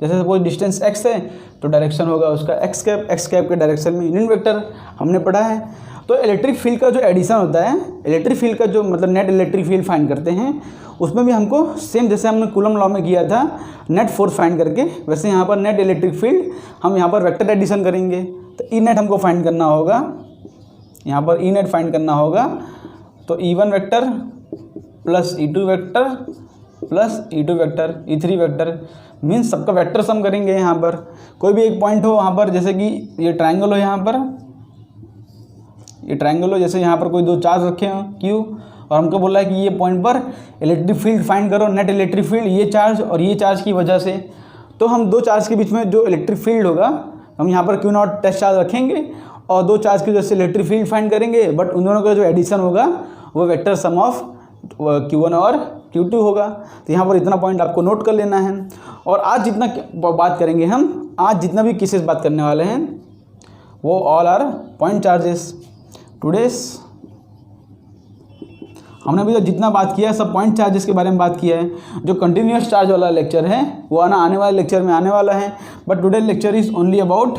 S1: जैसे सपोज डिस्टेंस x है तो डायरेक्शन होगा उसका एक्स कैप के डायरेक्शन में यूनिट वेक्टर हमने पढ़ा है। तो इलेक्ट्रिक फील्ड का जो एडिशन होता है, इलेक्ट्रिक फील्ड का जो मतलब नेट इलेक्ट्रिक फील्ड फाइंड करते हैं, उसमें भी हमको सेम जैसे हमने कूलम लॉ में किया था नेट फोर्स फाइंड करके, वैसे यहाँ पर नेट इलेक्ट्रिक फील्ड हम यहाँ पर वेक्टर एडिशन करेंगे। तो ई नेट हमको फाइंड करना होगा, यहाँ पर ई नेट फाइंड करना होगा। तो E1 vector plus E2 vector plus E2 vector E3 vector means सबका वेक्टर सम करेंगे। यहाँ पर कोई भी एक पॉइंट हो, वहाँ पर जैसे कि ये ट्रायंगल हो, यहाँ पर ये ट्रायंगल हो, जैसे यहाँ पर कोई दो चार्ज रखे हों Q, और हमको बोला है कि ये पॉइंट पर इलेक्ट्रिक फील्ड फाइंड करो, नेट इलेक्ट्रिक फील्ड ये चार्ज और ये चार्ज की वजह से। तो हम दो चार्ज के बीच में जो इलेक्ट्रिक फील्ड होगा हम यहाँ पर Q0 टेस्ट चार्ज रखेंगे और दो चार्ज की वजह से इलेक्ट्रिक फील्ड फाइंड करेंगे, बट उन दोनों का जो एडिशन होगा वो वेक्टर सम ऑफ Q1 और Q2 होगा। तो यहाँ पर इतना पॉइंट आपको नोट कर लेना है। और आज जितना बात करेंगे हम, आज जितना भी केसेस बात करने वाले हैं वो ऑल आर पॉइंट चार्जेस। टुडेस हमने अभी तक जितना बात किया है सब पॉइंट चार्जेस के बारे में बात किया है। जो कंटिन्यूस चार्ज वाला लेक्चर है वो आने वाले लेक्चर में आने वाला है, but today lecture is only about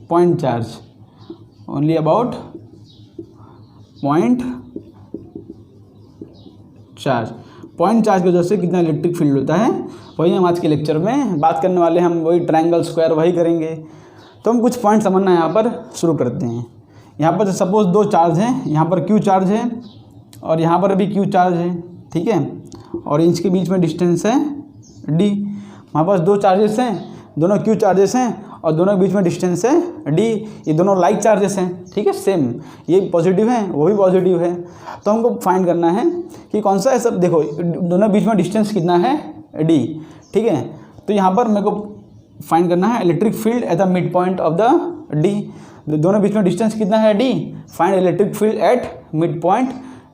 S1: point charge, only about point charge. Point charge की वजह से कितना इलेक्ट्रिक फील्ड होता है वही हम आज के लेक्चर में बात करने वाले हैं। हम वही ट्रायंगल स्क्वायर वही करेंगे। तो हम कुछ पॉइंट समझना यहाँ पर शुरू करते हैं। यहाँ पर सपोज दो चार्ज हैं, यहाँ पर Q चार्ज है और यहाँ पर भी Q चार्ज है, ठीक है, और इनके बीच में डिस्टेंस है D। हमारे पास दो चार्जेस हैं, दोनों Q चार्जेस हैं और दोनों के बीच में डिस्टेंस है D। ये दोनों लाइक चार्जेस हैं, ठीक है, सेम, ये पॉजिटिव है वो भी पॉजिटिव है। तो हमको फाइंड करना है कि कौन सा है सब। देखो दोनों के बीच में डिस्टेंस कितना है D, ठीक है। तो यहाँ पर मेरे को फाइंड करना है electric field at the mid point of the D। दोनों बीच में डिस्टेंस कितना है D, find electric field at mid point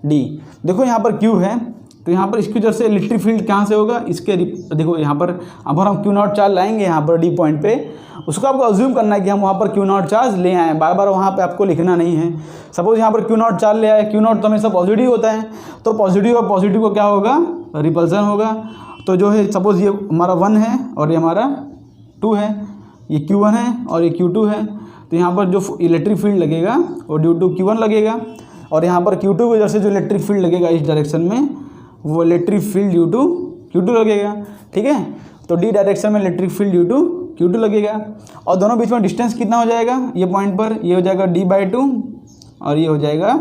S1: D। देखो यहाँ पर Q है, तो यहाँ पर इसकी वजह से इलेक्ट्रिक फील्ड कहाँ से होगा, इसके देखो यहाँ पर अब हम Q0 चार्ज लाएंगे यहाँ पर D पॉइंट पे, उसको आपको अज्यूम करना है कि हम वहाँ पर Q0 चार्ज ले आए, बार बार वहाँ पे आपको लिखना नहीं है। सपोज यहाँ पर Q0 चार्ज ले आए, Q0 तो हमेशा पॉजिटिव होता है, तो पॉजिटिव और पॉजिटिव को क्या होगा, रिपल्सन होगा। तो जो है सपोज ये हमारा 1 है और ये हमारा 2 है, ये Q1 है और ये Q2 है। तो यहाँ पर जो इलेक्ट्रिक फील्ड लगेगा वो ड्यू टू Q1 लगेगा, और यहाँ पर Q2 की वजह से जो इलेक्ट्रिक फील्ड लगेगा इस डायरेक्शन में वो electric field due to Q2 लगेगा, ठीक है। तो D डायरेक्शन में electric field due to Q2 लगेगा, और दोनों बीच में डिस्टेंस कितना हो जाएगा, ये पॉइंट पर ये हो जाएगा D/2 और ये हो जाएगा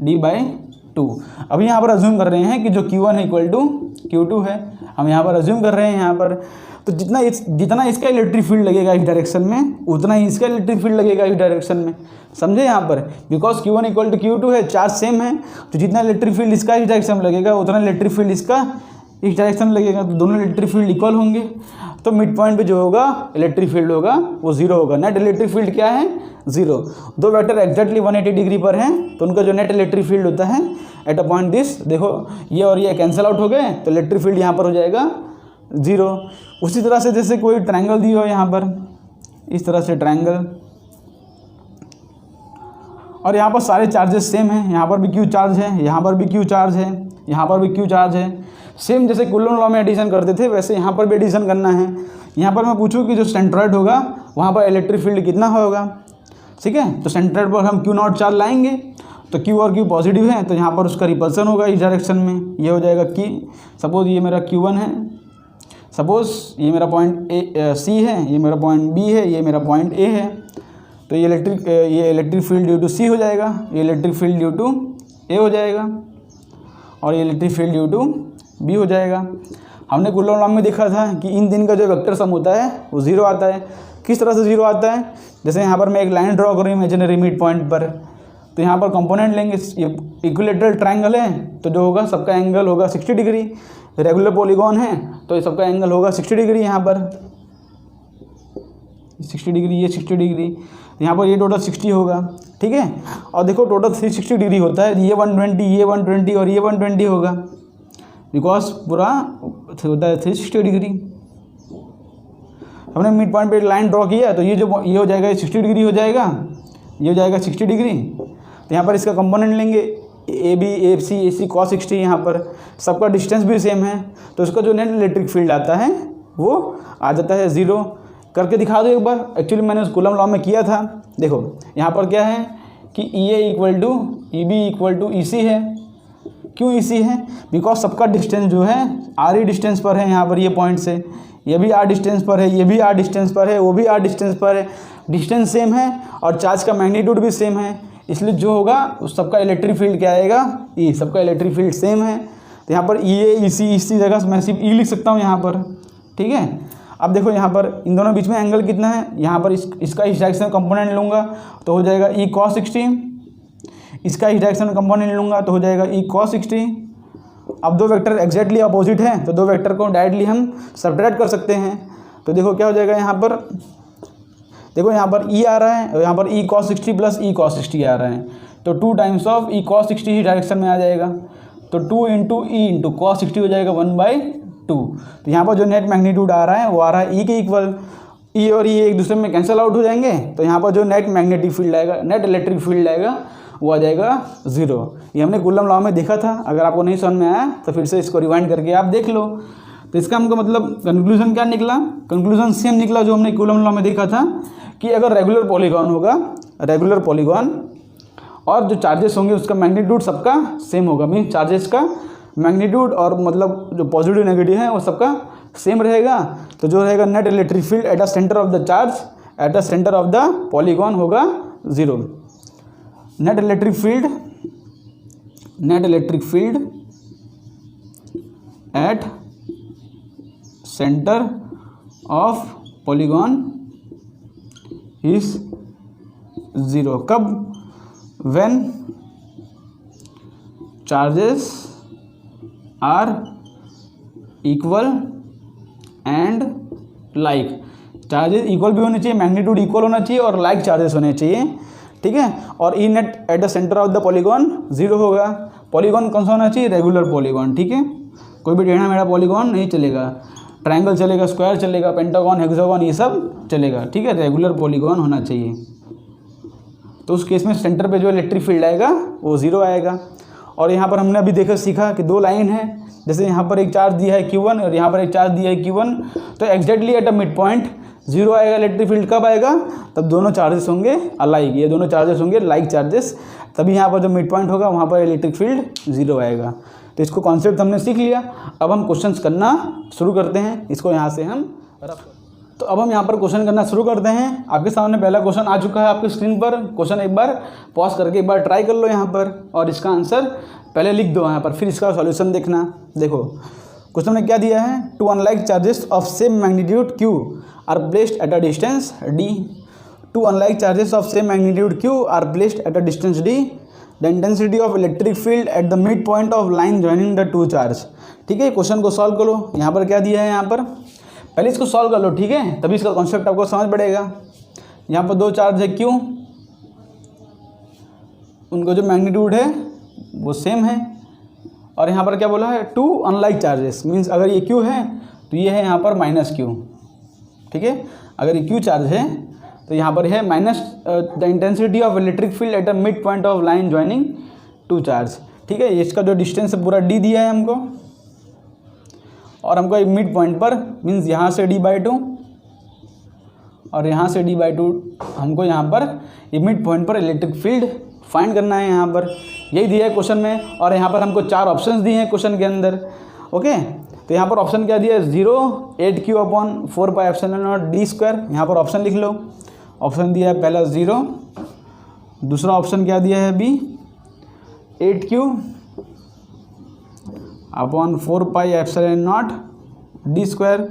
S1: D/2। अभी यहाँ पर अज्यूम कर रहे हैं कि जो Q1 इक्वल टू Q2 है, हम यहाँ पर अज्यूम कर रहे हैं यहाँ पर। तो जितना इसका इलेक्ट्रिक फील्ड लगेगा इस डायरेक्शन में उतना ही इसका इलेक्ट्रिक फील्ड लगेगा इस डायरेक्शन में, समझे यहाँ पर। Because Q1 equal to Q2 है, चार्ज सेम है, तो जितना इलेक्ट्रिक फील्ड इसका इस डायरेक्शन में लगेगा उतना इलेक्ट्रिक फील्ड इसका इस डायरेक्शन में लगेगा, तो दोनों इलेक्ट्रिक फील्ड इक्वल होंगे। तो मिड पॉइंट पे जो होगा इलेक्ट्रिक फील्ड होगा वो 0 होगा। नेट इलेक्ट्रिक फील्ड क्या है, 0। दो वेक्टर एग्जैक्टली 180 डिग्री पर हैं, तो उनका जो नेट इलेक्ट्रिक फील्ड होता है एट अ पॉइंट दिस, देखो ये और ये कैंसिल आउट हो गए, तो इलेक्ट्रिक फील्ड यहाँ पर हो जाएगा 0। उसी तरह से जैसे कोई ट्रायंगल दी हो यहाँ पर, इस तरह से ट्रायंगल, और यहाँ पर सारे चार्जेस सेम हैं, यहाँ पर भी Q चार्ज है, यहाँ पर भी Q चार्ज है, यहाँ पर भी Q चार्ज है। सेम जैसे कूलम लॉ में एडिशन करते थे वैसे यहाँ पर भी एडिशन करना है। यहाँ पर मैं पूछूँ कि जो सेंट्रॉइड होगा वहाँ पर इलेक्ट्रिक फील्ड कितना होगा, ठीक है। तो सेंट्रॉइड पर हम Q0 चार्ज लाएंगे, तो Q और Q पॉजिटिव है, तो यहाँ पर उसका रिपल्सन होगा इस डायरेक्शन में, ये हो जाएगा कि सपोज ये मेरा Q1 है, सपोज ये मेरा पॉइंट C है, ये मेरा पॉइंट B है, ये मेरा पॉइंट A है। तो ये electric field due to C हो जाएगा, ये electric field due to A हो जाएगा, और ये electric field due to B हो जाएगा। हमने कूलम लॉ में देखा था कि इन दिन का जो वेक्टर सम होता है वो 0 आता है। किस तरह से 0 आता है, जैसे यहाँ पर मैं एक लाइन ड्रॉ करूँ इमेजिनरी मिड पॉइंट पर, तो यहाँ पर कंपोनेंट लेंगे, ये इक्विलेटरल ट्रायंगल है, तो जो होगा सबका एंगल होगा 60 डिग्री। रेगुलर पॉलीगॉन है तो सबका एंगल होगा 60 डिग्री, यहाँ पर 60 डिग्री, ये 60 डिग्री, यहाँ पर ये टोटल 60 होगा, ठीक है। और देखो टोटल 360 डिग्री होता है, ये 120, ये 120 और ये 120 होगा, बिकॉज पूरा होता है 360 डिग्री। हमने मिड पॉइंट पे लाइन ड्रॉ किया, तो ये हो जाएगा 60 डिग्री हो जाएगा, ये हो जाएगा 60 डिग्री। तो यहाँ पर इसका कंपोनेंट लेंगे AB, AC, AC cos 60, यहाँ पर सबका डिस्टेंस भी सेम है, तो इसका जो नेट इलेक्ट्रिक फील्ड आता है वो आ जाता है 0। करके दिखा दो एक बार, एक्चुअली मैंने उस कूलम लॉ में किया था। देखो यहाँ पर क्या है कि EA equal to EB equal to EC है। क्यों EC है, बिकॉज सबका डिस्टेंस जो है R ही डिस्टेंस पर है, यहाँ पर ये पॉइंट से ये भी R डिस्टेंस पर है, ये भी R डिस्टेंस पर है, वो भी R डिस्टेंस पर है, डिस्टेंस सेम है और चार्ज का मैग्नीट्यूड भी सेम है, इसलिए जो होगा उस सबका इलेक्ट्रिक फील्ड क्या आएगा, E। सबका इलेक्ट्रिक फील्ड सेम है, तो यहाँ पर EA EC इसी जगह मैं सिर्फ E लिख सकता हूँ यहाँ पर, ठीक है। अब देखो यहाँ पर इन दोनों बीच में एंगल कितना है, यहाँ पर इसका इस डायरेक्शन में कंपोनेंट लूँगा तो हो जाएगा E cos 60, इसका इस डायरेक्शन में कंपोनेंट लूँगा तो हो जाएगा E cos 60। अब दो वेक्टर एग्जैक्टली अपोजिट हैं, तो दो वेक्टर को डायरेक्टली हम सब्ट्रैक्ट कर सकते हैं। तो देखो क्या हो जाएगा, यहाँ पर देखो यहाँ पर E आ रहा है और यहाँ पर E cos 60 plus E cos 60 आ रहा है, तो 2 times of E cos 60 he direction में आ जाएगा, तो 2 इंटू E इंटू cos 60 हो जाएगा 1/2। तो यहाँ पर जो नेट मैग्नीट्यूड आ रहा है वो आ रहा है E के इक्वल। E और E एक दूसरे में कैंसिल आउट हो जाएंगे, तो यहाँ पर जो नेट मैग्नेटिक फील्ड आएगा, नेट इलेक्ट्रिक फील्ड आएगा वो आ जाएगा 0। ये हमने कूलम लॉ में देखा था, अगर आपको नहीं समझ में आया तो फिर से इसको रिवाइंड करके आप देख लो। तो इसका हमको मतलब कंक्लूजन क्या निकला, कंक्लूजन सेम निकला जो हमने कूलम लॉ में देखा था कि अगर रेगुलर पॉलीगॉन होगा, रेगुलर पॉलीगॉन और जो चार्जेस होंगे उसका मैग्नीट्यूड सबका सेम होगा, मीन चार्जेस का मैग्नीट्यूड और मतलब जो पॉजिटिव नेगेटिव है वो सबका सेम रहेगा तो जो रहेगा net electric field at the centre of the charge at the centre of the polygon होगा 0। Net electric field at centre of polygon is 0। कब? When charges are equal and like. Charges equal भी होने चाहिए, magnitude equal होना चाहिए और like charges होने चाहिए, ठीक है। और E net at the centre of the polygon 0 होगा। पॉलीगॉन कौन सा होना चाहिए? रेगुलर पॉलीगॉन, ठीक है। कोई भी टेढ़ा मेढ़ा पॉलीगॉन नहीं चलेगा, ट्रायंगल चलेगा, स्क्वायर चलेगा, पेंटागन, हेक्सागन ये सब चलेगा, ठीक है। रेगुलर पॉलीगॉन होना चाहिए। तो उस केस में सेंटर पे जो इलेक्ट्रिक फील्ड आएगा वो 0 आएगा। और यहाँ पर हमने अभी सीखा कि दो लाइन है, जैसे यहाँ पर एक चार्ज दिया है Q1 और यहाँ पर एक चार्ज दिया है Q1, तो exactly at a mid point 0 आएगा इलेक्ट्रिक फील्ड। कब आएगा? तब दोनों चार्जेस होंगे अलाइक, ये दोनों चार्जेस होंगे लाइक चार्जेस, तभी यहाँ पर जो मिड पॉइंट होगा वहाँ पर इलेक्ट्रिक फील्ड 0 आएगा। तो इसको कॉन्सेप्ट हमने सीख लिया। अब हम क्वेश्चंस करना शुरू करते हैं। इसको यहाँ से हम तो अब हम यहाँ पर क्वेश्चन करना शुरू करते हैं। आपके सामने पहला क्वेश्चन आ चुका है आपकी स्क्रीन पर। क्वेश्चन एक बार पॉज करके एक बार ट्राई कर लो यहाँ पर, और इसका आंसर पहले लिख दो यहाँ पर, फिर इसका सॉल्यूशन देखना। देखो क्वेश्चन में क्या दिया है, two unlike charges of same magnitude Q are placed at a distance D। Two unlike charges of same magnitude Q are placed at a distance D, the intensity of electric field at the mid point of line joining the two charge. ठीक है, question को solve करो। यहाँ पर क्या दिया है, यहाँ पर पहले इसको सॉल्व कर लो, ठीक है, तभी इसका कॉन्सेप्ट आपको समझ पड़ेगा। यहाँ पर दो चार्ज है Q, उनको जो मैग्नीट्यूड है वो सेम है, और यहाँ पर क्या बोला है, टू अनलाइक चार्जेस, मीन्स अगर ये Q है तो ये है यहाँ पर -Q, ठीक है। अगर ये Q चार्ज है तो यहाँ पर है minus the intensity of electric field at a mid point of line joining two charge. ठीक है, इसका जो डिस्टेंस है पूरा D दिया है हमको, और हमको एक मिड पॉइंट पर मीन्स यहाँ से D/2 और यहाँ से D/2 हमको यहाँ पर ये मिड पॉइंट पर इलेक्ट्रिक फील्ड फाइंड करना है। यहाँ पर यही दिया है क्वेश्चन में, और यहाँ पर हमको 4 ऑप्शंस दिए हैं क्वेश्चन के अंदर। ओके, तो यहाँ पर ऑप्शन क्या दिया है, 0, 8Q/4πε0d²। यहाँ पर ऑप्शन लिख लो। ऑप्शन दिया है पहला 0, दूसरा ऑप्शन क्या दिया है B, 8Q/4πε0d²।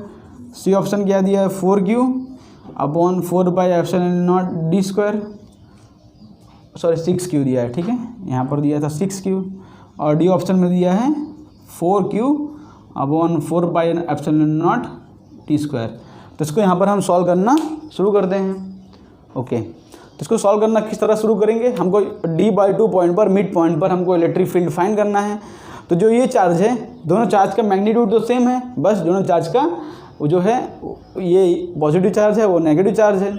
S1: सी ऑप्शन क्या दिया है, 4Q/4πε0d², सॉरी 6Q दिया है, ठीक है, यहाँ पर दिया था 6Q, और डी ऑप्शन में दिया है 4Q/4πε0t²। तो इसको यहाँ पर हम सॉल्व करना शुरू करते हैं। ओके, तो इसको सॉल्व करना किस तरह शुरू करेंगे, हमको D/2 पॉइंट पर, मिड पॉइंट पर हमको इलेक्ट्रिक फील्ड फाइंड करना है। तो जो ये चार्ज है, दोनों चार्ज का मैग्नीट्यूड तो सेम है, बस दोनों चार्ज का वो जो है ये पॉजिटिव चार्ज है, वो नेगेटिव चार्ज है।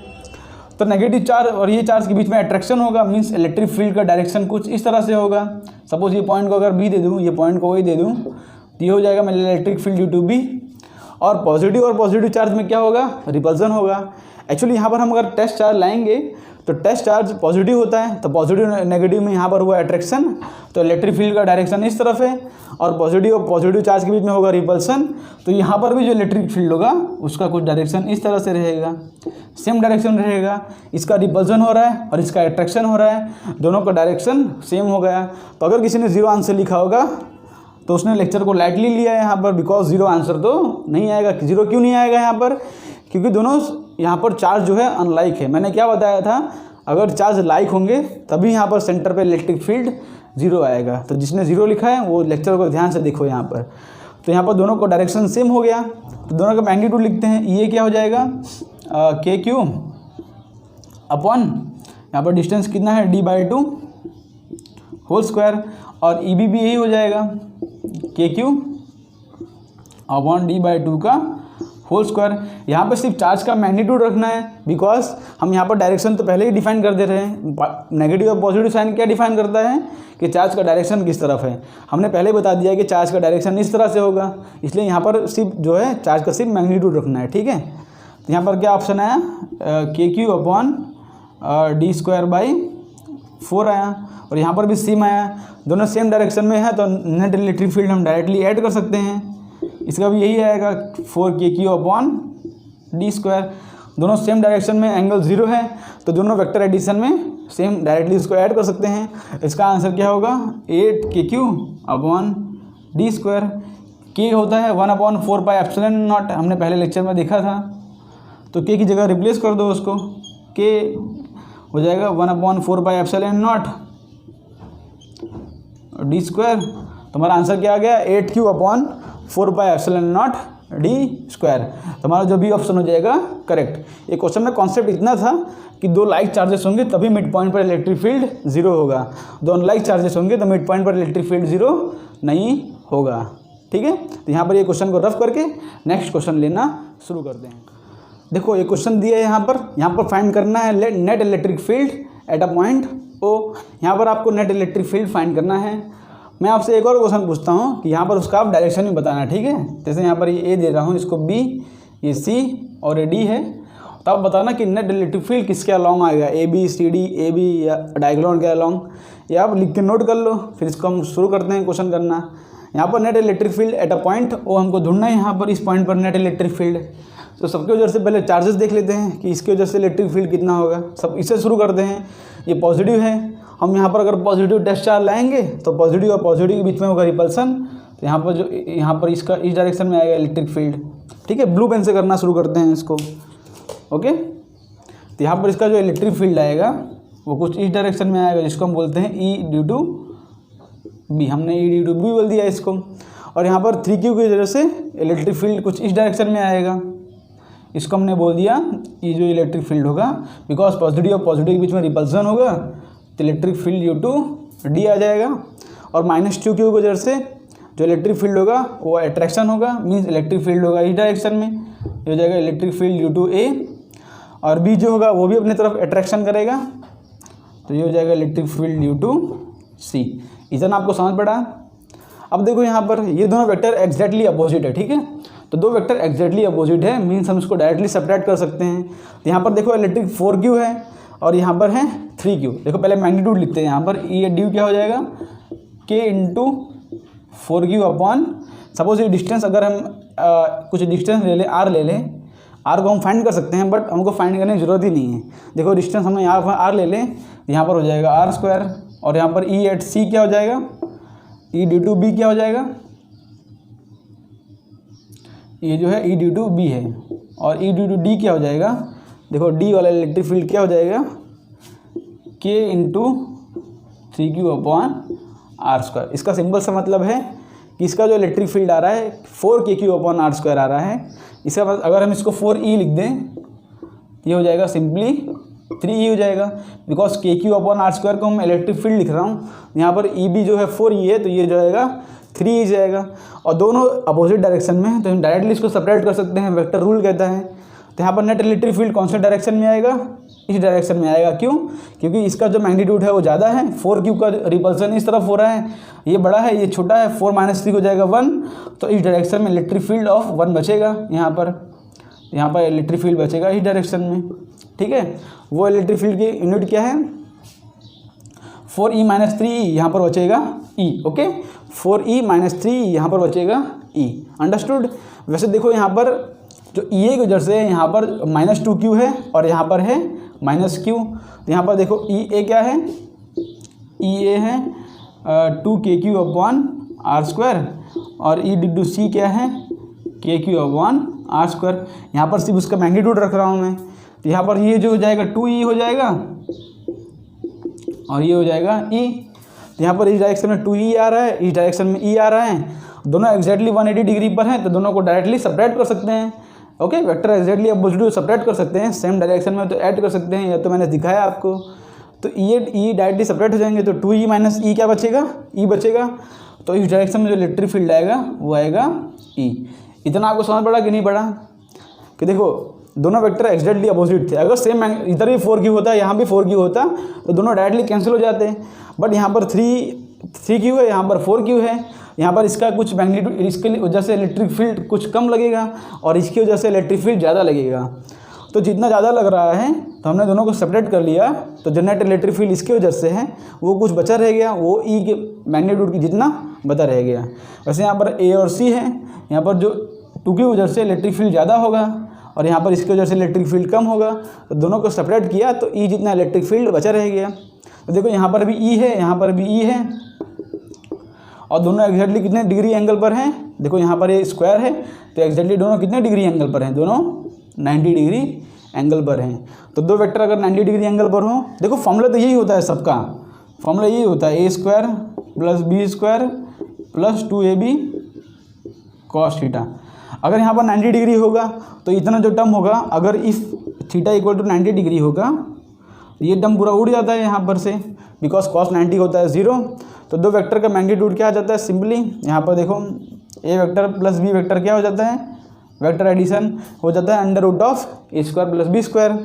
S1: तो नेगेटिव चार्ज और ये चार्ज के बीच में अट्रैक्शन होगा, मीन्स इलेक्ट्रिक फील्ड का डायरेक्शन कुछ इस तरह से होगा। सपोज ये पॉइंट को अगर B दे दूँ, ये पॉइंट को A दे दूँ, तो ये हो जाएगा मेरा electric field due to B। और पॉजिटिव चार्ज में क्या होगा, रिपल्सन होगा। एक्चुअली यहाँ पर हम अगर टेस्ट चार्ज लाएंगे तो टेस्ट चार्ज पॉजिटिव होता है, तो पॉजिटिव नेगेटिव में यहाँ पर हुआ अट्रैक्शन, तो इलेक्ट्रिक फील्ड का डायरेक्शन इस तरफ है, और पॉजिटिव चार्ज के बीच में होगा रिपल्सन, तो यहाँ पर भी जो इलेक्ट्रिक फील्ड होगा उसका कुछ डायरेक्शन इस तरह से रहेगा, सेम डायरेक्शन रहेगा। इसका रिपल्सन हो रहा है और इसका अट्रैक्शन हो रहा है, दोनों का डायरेक्शन सेम हो गया। तो अगर किसी ने 0 आंसर लिखा होगा तो उसने लेक्चर को लाइटली लिया है यहाँ पर, बिकॉज 0 आंसर तो नहीं आएगा। 0 क्यों नहीं आएगा यहाँ पर, क्योंकि दोनों यहाँ पर चार्ज जो है अनलाइक है। मैंने क्या बताया था, अगर चार्ज लाइक होंगे तभी यहाँ पर सेंटर पे इलेक्ट्रिक फील्ड 0 आएगा। तो जिसने 0 लिखा है वो लेक्चर को ध्यान से देखो यहाँ पर। तो यहाँ पर दोनों को डायरेक्शन सेम हो गया, तो दोनों का मैग्नीट्यूड लिखते हैं। ये क्या हो जाएगा, KQ अपॉन यहाँ पर डिस्टेंस कितना है, D/2 होल स्क्वायर, और EB भी यही हो जाएगा, KQ अपॉन D/2 का होल स्क्वायर। यहाँ पर सिर्फ चार्ज का मैग्नीट्यूड रखना है, बिकॉज हम यहाँ पर डायरेक्शन तो पहले ही डिफाइन कर दे रहे हैं। नेगेटिव और पॉजिटिव साइन क्या डिफाइन करता है कि चार्ज का डायरेक्शन किस तरफ है। हमने पहले बता दिया कि चार्ज का डायरेक्शन इस तरह से होगा, इसलिए यहाँ पर सिर्फ जो है चार्ज का सिर्फ मैग्नीट्यूड रखना है, ठीक है। तो यहाँ पर क्या ऑप्शन आया, KQ अपॉन D²/4 आया, और यहाँ पर भी सेम आया। दोनों सेम डायरेक्शन में है, तो नेट इलेक्ट्रिक फील्ड हम डायरेक्टली ऐड कर सकते हैं। इसका भी यही आएगा 4kq/d²। दोनों सेम डायरेक्शन में, एंगल 0 है, तो दोनों वेक्टर एडिशन में सेम डायरेक्टली इसको ऐड कर सकते हैं। इसका आंसर क्या होगा 8kq/d²। k होता है 1/4πε0, हमने पहले लेक्चर में देखा था। तो k की जगह रिप्लेस कर दो उसको, k हो जाएगा 1/4πε0 d²। तुम्हारा आंसर क्या आ गया 8q/4πε0 d²। तुम्हारा जो भी ऑप्शन हो जाएगा करेक्ट। ये क्वेश्चन में कॉन्सेप्ट इतना था कि दो लाइक चार्जेस होंगे तभी मिड पॉइंट पर इलेक्ट्रिक फील्ड 0 होगा, दो अनलाइक चार्जेस होंगे तो मिड पॉइंट पर इलेक्ट्रिक फील्ड 0 नहीं होगा। ठीक है, तो यहाँ पर ये क्वेश्चन को रफ करके नेक्स्ट क्वेश्चन लेना शुरू करते हैं। देखो ये क्वेश्चन दिया है यहाँ पर फाइंड करना है net electric field at a point O. यहाँ पर आपको नेट इलेक्ट्रिक फील्ड फाइंड करना है। मैं आपसे एक और क्वेश्चन पूछता हूँ कि यहाँ पर उसका आप डायरेक्शन भी बताना, ठीक है। जैसे यहाँ पर ये ए दे रहा हूँ, इसको बी, ये सी और ये डी है, तो आप बताना कि नेट इलेक्ट्रिक फील्ड किसके अलॉन्ग आएगा, A B C D, A B या डायगोनल के अलॉन्ग। ये आप लिख के नोट कर लो, फिर इसको हम शुरू करते हैं क्वेश्चन करना। यहाँ पर net electric field at a point O हमको ढूंढना है। यहाँ पर इस पॉइंट पर नेट इलेक्ट्रिक फील्ड, तो सबके वजह से पहले चार्जेस देख लेते हैं कि इसकी वजह से इलेक्ट्रिक फील्ड कितना होगा। सब इससे शुरू करते हैं। ये पॉजिटिव है, हम यहाँ पर अगर पॉजिटिव डैश चार्ज लाएंगे तो पॉजिटिव और पॉजिटिव के बीच में होगा रिपल्सन। तो यहाँ पर जो यहाँ पर इसका इस डायरेक्शन में आएगा इलेक्ट्रिक फील्ड। ठीक है, ब्लू पेन से करना शुरू करते हैं इसको। ओके, तो यहाँ पर इसका जो इलेक्ट्रिक फील्ड आएगा वो कुछ इस डायरेक्शन में आएगा, जिसको हम बोलते हैं ई ड्यू टू बी। हमने ई ड्यू टू बी बोल दिया इसको। और यहाँ पर 3q की वजह से इलेक्ट्रिक फील्ड कुछ इस डायरेक्शन में आएगा, इसको हमने बोल दिया ये जो इलेक्ट्रिक फील्ड होगा, बिकॉज पॉजिटिव और पॉजिटिव के बीच में रिपल्सन होगा तो electric field due to D आ जाएगा। और -2q की वजह से जो इलेक्ट्रिक फील्ड होगा वो अट्रैक्शन होगा, मीन्स इलेक्ट्रिक फील्ड होगा इस डायरेक्शन में, ये हो जाएगा इलेक्ट्रिक फील्ड ड्यू टू ए। और बी जो होगा वो भी अपनी तरफ अट्रैक्शन करेगा, तो ये हो जाएगा इलेक्ट्रिक फील्ड ड्यू टू सी। इतना आपको समझ पड़ा। अब देखो यहाँ पर ये दोनों वेक्टर एग्जैक्टली अपोजिट है, ठीक है। तो दो वेक्टर एग्जैक्टली अपोजिट है, मीन्स हम इसको डायरेक्टली सेपरेट कर सकते हैं। तो यहाँ पर देखो इलेक्ट्रिक 4q है और यहाँ पर है 3q। देखो पहले मैग्नीट्यूड लिखते हैं। यहाँ पर ये ड्यू क्या हो जाएगा k इंटू 4q/, सपोज ये डिस्टेंस अगर हम कुछ डिस्टेंस ले लें, r ले लें, r को हम फाइंड कर सकते हैं, बट हमको फाइंड करने की ज़रूरत ही नहीं है। देखो डिस्टेंस हमने यहाँ पर r ले लें, यहाँ पर हो जाएगा r²। और यहाँ पर e एट c क्या हो जाएगा, e ड्यू टू b क्या हो जाएगा, ये जो है e ड्यू टू b है। और e ड्यू टू d क्या हो जाएगा, देखो d वाला इलेक्ट्रिक फील्ड क्या हो जाएगा k इंटू 3q/r²। इसका सिंपल सा मतलब है कि इसका जो इलेक्ट्रिक फील्ड आ रहा है 4kq/r² आ रहा है। इसका मतलब अगर हम इसको 4e लिख दें ये हो जाएगा सिंपली 3e हो जाएगा, बिकॉज kq/r² को हम इलेक्ट्रिक फील्ड लिख रहा हूँ। यहाँ पर e भी जो है 4e है, तो ये जो आएगा 3e जाएगा। और दोनों अपोजिट डायरेक्शन में है, तो हम डायरेक्टली इसको सेपरेट कर सकते हैं, वेक्टर रूल कहता है। तो यहाँ पर नेट इलेक्ट्रिक फील्ड कौन से डायरेक्शन में आएगा, इस डायरेक्शन में आएगा। क्यों, क्योंकि इसका जो मैग्नीट्यूड है वो ज़्यादा है, 4q का रिपल्सन इस तरफ हो रहा है, ये बड़ा है ये छोटा है, 4 - 3 हो जाएगा 1। तो इस डायरेक्शन में इलेक्ट्रिक फील्ड ऑफ 1 बचेगा। यहाँ पर इलेक्ट्रिक फील्ड बचेगा इस डायरेक्शन में, ठीक है। वो इलेक्ट्रिक फील्ड की यूनिट क्या है 4e - 3e, यहाँ पर बचेगा e। ओके, 4e - 3e यहाँ पर बचेगा e। अंडरस्टूड। वैसे देखो यहाँ पर जो e की वजह से यहाँ पर -2q है और यहाँ पर है -q। तो यहाँ पर देखो e क्या है, e है 2kq/r²। और e ड्यू टू c क्या है kq/r²। यहाँ पर सिर्फ उसका मैग्नीट्यूड रख रहा हूँ मैं। तो यहाँ पर ये जो हो जाएगा 2e हो जाएगा और ये हो जाएगा e। तो यहाँ पर इस डायरेक्शन में 2e आ रहा है, इस डायरेक्शन में e आ रहा है, दोनों एक्जैक्टली 180 डिग्री पर हैं, तो दोनों को डायरेक्टली सेपरेट कर सकते हैं। Okay, vector exactly opposite separate कर सकते हैं, सेम डायरेक्शन में तो ऐड कर सकते हैं, या तो मैंने दिखाया आपको। तो e डायरेक्टली सेपरेट हो जाएंगे, तो 2e - e क्या बचेगा, e बचेगा। तो इस डायरेक्शन में जो इलेक्ट्रिक फील्ड आएगा वो आएगा e। इतना आपको समझ पड़ा कि नहीं पड़ा, कि देखो दोनों वेक्टर एक्जैक्टली अपोजिट थे। अगर सेम इधर भी 4q होता, यहाँ भी 4q होता, तो दोनों डायरेक्टली कैंसिल हो जाते हैं। बट यहाँ पर 3q है, यहाँ पर 4q है। यहाँ पर इसका कुछ मैग्नीट्यूड, इसके वजह से इलेक्ट्रिक फील्ड कुछ कम लगेगा और इसकी वजह से इलेक्ट्रिक फील्ड ज़्यादा लगेगा। तो जितना ज़्यादा लग रहा है तो हमने दोनों को सेपरेट कर लिया, तो जो नेट इलेक्ट्रिक फील्ड इसकी वजह से है वो कुछ बचा रह गया, वो ई के मैग्नीट्यूड की जितना बता रह गया। वैसे यहाँ पर ए और सी है, यहाँ पर जो 2 की वजह से इलेक्ट्रिक फील्ड ज़्यादा होगा और यहाँ पर इसकी वजह से इलेक्ट्रिक फील्ड कम होगा, तो दोनों को सेपरेट किया तो ई जितना इलेक्ट्रिक फील्ड बचा रह गया। तो देखो यहाँ पर भी ई है, यहाँ पर भी ई है, और दोनों एग्जैक्टली कितने डिग्री एंगल पर हैं। देखो यहाँ पर ये स्क्वायर है, तो एग्जैक्टली दोनों कितने डिग्री एंगल पर हैं, दोनों 90 डिग्री एंगल पर हैं। तो दो वेक्टर अगर 90 डिग्री एंगल पर हों, देखो फॉर्मूला तो यही होता है, सबका फॉर्मूला यही होता है, a² + b² + 2ab cos theta. अगर यहाँ पर 90 डिग्री होगा तो इतना जो टर्म होगा, अगर इफ़ थीटा = 90 डिग्री होगा, ये टर्म पूरा उड़ जाता है यहाँ पर से, बिकॉज cos 90 होता है 0। तो दो वेक्टर का मैग्नीट्यूड क्या आ जाता है, सिंपली यहाँ पर देखो a वेक्टर + b वेक्टर क्या हो जाता है, वेक्टर एडिशन हो जाता है √a² + b²,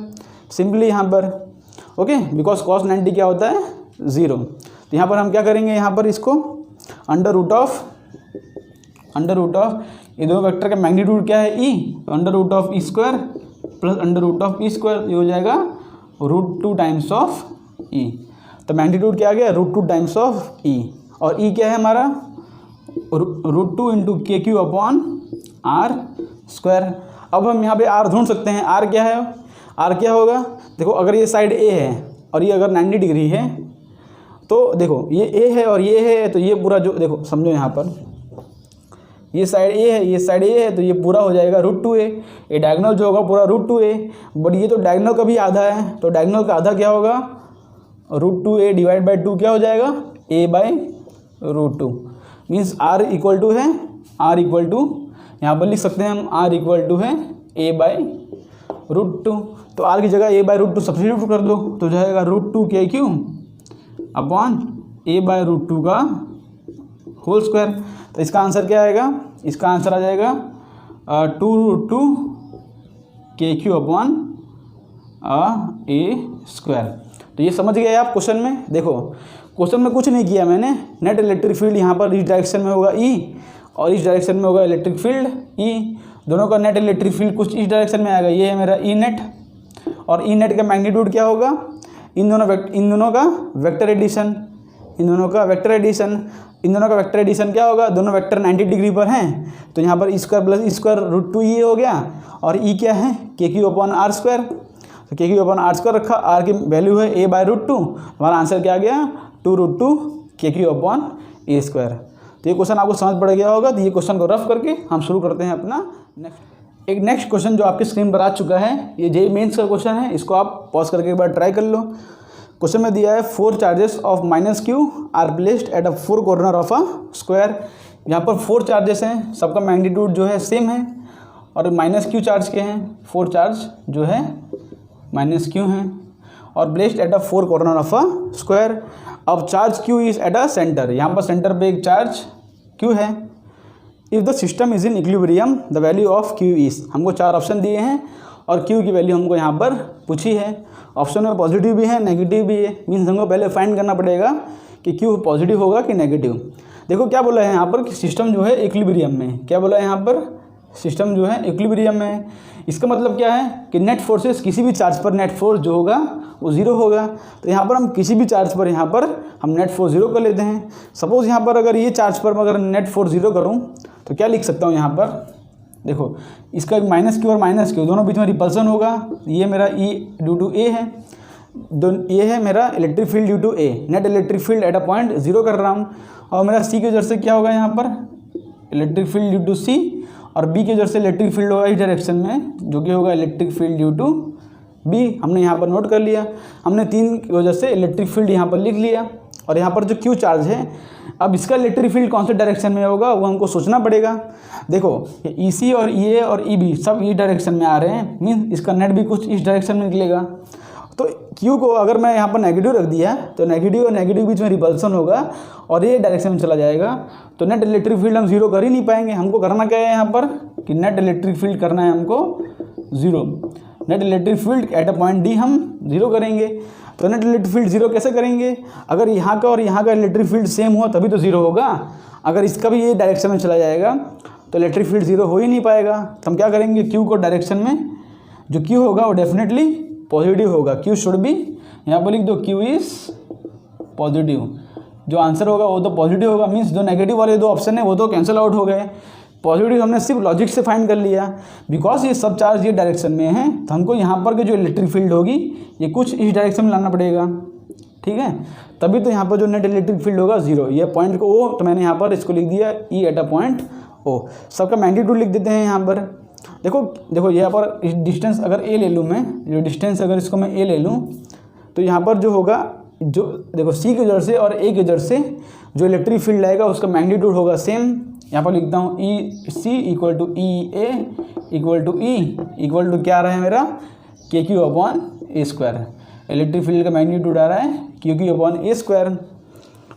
S1: सिंपली यहाँ पर ओके, बिकॉज cos 90 क्या होता है 0। तो यहाँ पर हम क्या करेंगे, यहाँ पर इसको अंडर रूट ऑफ ये दोनों वेक्टर का मैग्नीट्यूड क्या है e, तो under root of e² + under root of e², ये हो जाएगा √2 टाइम्स ऑफ e। तो मैग्नीट्यूड क्या आ गया, √2 टाइम्स ऑफ e, और e क्या है हमारा √2 × kq/r²। अब हम यहाँ पे r ढूंढ सकते हैं, r क्या है, r क्या होगा, देखो अगर ये साइड a है और ये अगर 90 डिग्री है, तो देखो ये a है और ये है, तो ये पूरा जो देखो समझो यहाँ पर ये साइड a है, ये साइड a है, तो ये पूरा हो जाएगा √2a, ये डायगोनल जो होगा पूरा √2a, बट ये तो डायगोनल का भी आधा है, तो डायगोनल का आधा क्या होगा, √2a / 2 क्या हो जाएगा, a/√2, मीन्स r = है, यहाँ पर लिख सकते हैं हम r = है a/√2। तो r की जगह a/√2 सब्स्टिट्यूट कर दो, तो जाएगा √2 kq/a/√2 का होल स्क्वायर। तो इसका आंसर क्या आएगा, इसका आंसर आ जाएगा 2√2 kq/a²। तो ये समझ गए आप क्वेश्चन में। देखो क्वेश्चन में कुछ नहीं किया मैंने, नेट इलेक्ट्रिक फील्ड यहाँ पर इस डायरेक्शन में होगा E और इस डायरेक्शन में होगा इलेक्ट्रिक फील्ड E, दोनों का नेट इलेक्ट्रिक फील्ड कुछ इस डायरेक्शन में आएगा, ये है मेरा E नेट, और E नेट का मैग्नीट्यूड क्या होगा, इन दोनों का वेक्टर एडिशन, इन दोनों का वेक्टर एडिशन क्या होगा, दोनों वेक्टर 90 डिग्री पर हैं, तो यहाँ पर e² + e² √2e हो गया, और e क्या है kq/r², तो kq/r² रखा, r की वैल्यू है a/√2, हमारा आंसर क्या आ गया 2√2 kq/a²। तो ये क्वेश्चन आपको समझ पड़ गया होगा। तो ये क्वेश्चन को रफ करके हम शुरू करते हैं अपना नेक्स्ट क्वेश्चन जो आपकी स्क्रीन पर आ चुका है। ये जेईई मेंस का क्वेश्चन है, इसको आप पॉज करके एक बार ट्राई कर लो। क्वेश्चन में दिया है 4 charges of -q are placed at a 4 corner of a square. यहाँ पर 4 चार्जेस हैं, सबका मैग्नीट्यूड जो है सेम है, और -q चार्ज के हैं, 4 चार्ज जो है -q हैं, और placed at a 4 corner of a square. अब charge q is at a centre, यहाँ पर सेंटर पे एक चार्ज q है। If the system is in equilibrium the value of q is, हमको 4 ऑप्शन दिए हैं और q की वैल्यू हमको यहाँ पर पूछी है। ऑप्शन में पॉजिटिव भी है नेगेटिव भी है, मीन्स हमको पहले फाइंड करना पड़ेगा कि q पॉजिटिव होगा कि नेगेटिव। देखो क्या बोला है यहाँ पर कि सिस्टम जो है इक्विलिब्रियम में, क्या बोला है यहाँ पर, सिस्टम जो है इक्विलिब्रियम में है। इसका मतलब क्या है कि नेट फोर्सेस, किसी भी चार्ज पर नेट फोर्स जो होगा वो 0 होगा। तो यहाँ पर हम किसी भी चार्ज पर यहाँ पर हम नेट फोर्स 0 कर लेते हैं। सपोज़ यहाँ पर अगर ये चार्ज पर अगर नेट फोर्स 0 करूँ तो क्या लिख सकता हूँ यहाँ पर, देखो इसका -q और -q दोनों बीच में रिपल्सन होगा। ये मेरा E ड्यू टू A है, ये है मेरा electric field due to A, net electric field at a point 0 कर रहा हूँ। और मेरा C की वजह से क्या होगा यहाँ पर electric field due to C, और B की वजह से इलेक्ट्रिक फील्ड होगा इस डायरेक्शन में, जो कि होगा electric field due to B। हमने यहाँ पर नोट कर लिया, हमने 3 की वजह से इलेक्ट्रिक फील्ड यहाँ पर लिख लिया। और यहाँ पर जो Q चार्ज है, अब इसका इलेक्ट्रिक फील्ड कौन से डायरेक्शन में होगा वो हमको सोचना पड़ेगा। देखो ये EC और EA और EB सब इस डायरेक्शन में आ रहे हैं, मीन्स इसका नेट भी कुछ इस डायरेक्शन में निकलेगा। तो Q को अगर मैं यहाँ पर नेगेटिव रख दिया तो नेगेटिव और नेगेटिव बीच में रिपल्सन होगा और ये डायरेक्शन में चला जाएगा, तो नेट इलेक्ट्रिक फील्ड हम 0 कर ही नहीं पाएंगे। हमको करना क्या है यहाँ पर कि नेट इलेक्ट्रिक फील्ड करना है हमको 0, net electric field at a point D हम 0 करेंगे। तो नेट इलेक्ट्रिक फील्ड 0 कैसे करेंगे, अगर यहाँ का और यहाँ का इलेक्ट्रिक फील्ड सेम हुआ तभी तो 0 होगा। अगर इसका भी ये डायरेक्शन में चला जाएगा तो इलेक्ट्रिक फील्ड 0 हो ही नहीं पाएगा। तो हम क्या करेंगे, Q को डायरेक्शन में जो Q होगा वो डेफिनेटली पॉजिटिव होगा। Q शुड भी, यहाँ पर लिख दो Q इज़ पॉजिटिव, जो आंसर होगा वो तो पॉजिटिव होगा, मीन्स जो नेगेटिव वाले दो ऑप्शन है वो तो कैंसिल आउट हो गए। पॉजिटिव हमने सिर्फ लॉजिक से फाइंड कर लिया, बिकॉज ये सब चार्ज ये डायरेक्शन में है, तो हमको यहाँ पर की जो इलेक्ट्रिक फील्ड होगी ये कुछ इस डायरेक्शन में लाना पड़ेगा, ठीक है। तभी तो यहाँ पर जो नेट इलेक्ट्रिक फील्ड होगा 0, ये पॉइंट को ओ, तो मैंने यहाँ पर इसको लिख दिया ई एट अ पॉइंट ओ। सबका मैग्नीट्यूड लिख देते हैं यहाँ पर। देखो यहाँ पर इस डिस्टेंस अगर ए ले लूँ मैं, जो डिस्टेंस अगर इसको मैं ए ले लूँ, तो यहाँ पर जो होगा, जो देखो सी के जड़ से और ए के जड़ से जो इलेक्ट्रिक फील्ड आएगा उसका मैग्नीट्यूड होगा सेम। यहाँ पर लिखता हूँ E C equal to E A equal to E equal to क्या आ रहा है मेरा K Q upon a square. Electric field का मैग्नीट्यूड आ रहा है Q Q upon a square.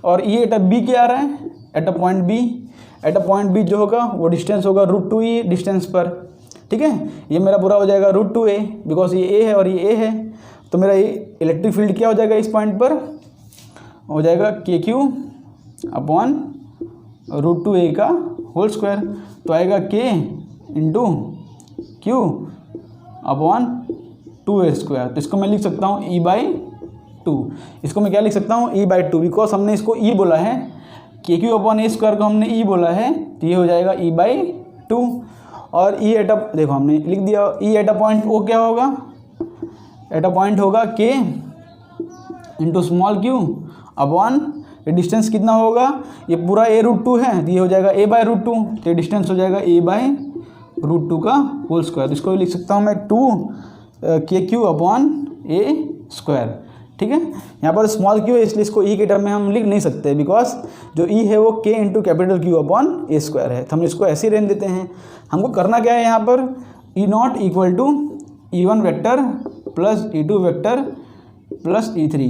S1: और ई एट अ बी क्या आ रहा है, at a point B. At a point B जो होगा वो डिस्टेंस होगा √2e डिस्टेंस पर, ठीक है। ये मेरा पूरा हो जाएगा √2a, बिकॉज ये ए है और ये ए है, तो मेरा ये इलेक्ट्रिक फील्ड क्या हो जाएगा इस पॉइंट पर, हो जाएगा के क्यू अपॉन √2a का होल स्क्वायर। तो आएगा k into Q upon 2a square. तो इसको मैं लिख सकता हूँ e/2। इसको मैं क्या लिख सकता हूँ e/2, बिकॉज हमने इसको e बोला है, k Q upon a square को हमने e बोला है, तो ये हो जाएगा e/2। और ई एट अ, देखो हमने लिख दिया ई एट अ पॉइंट ओ क्या होगा, एट अ पॉइंट होगा के इंटू स्मॉल क्यू अपॉन ये डिस्टेंस कितना होगा, ये पूरा a√2 है, तो ये हो जाएगा a/√2, तो ये डिस्टेंस हो जाएगा a/√2 का होल स्क्वायर। इसको लिख सकता हूँ मैं 2 के क्यू अपॉन ए स्क्वायर, ठीक है। यहाँ पर स्मॉल क्यू है इसलिए इसको ई के टर्म में हम लिख नहीं सकते, बिकॉज जो ई है वो के into capital Q upon a square है, तो हम इसको ऐसे ही रहने देते हैं। हमको करना क्या है यहाँ पर, E0 equal to E1 vector plus E2 vector plus E3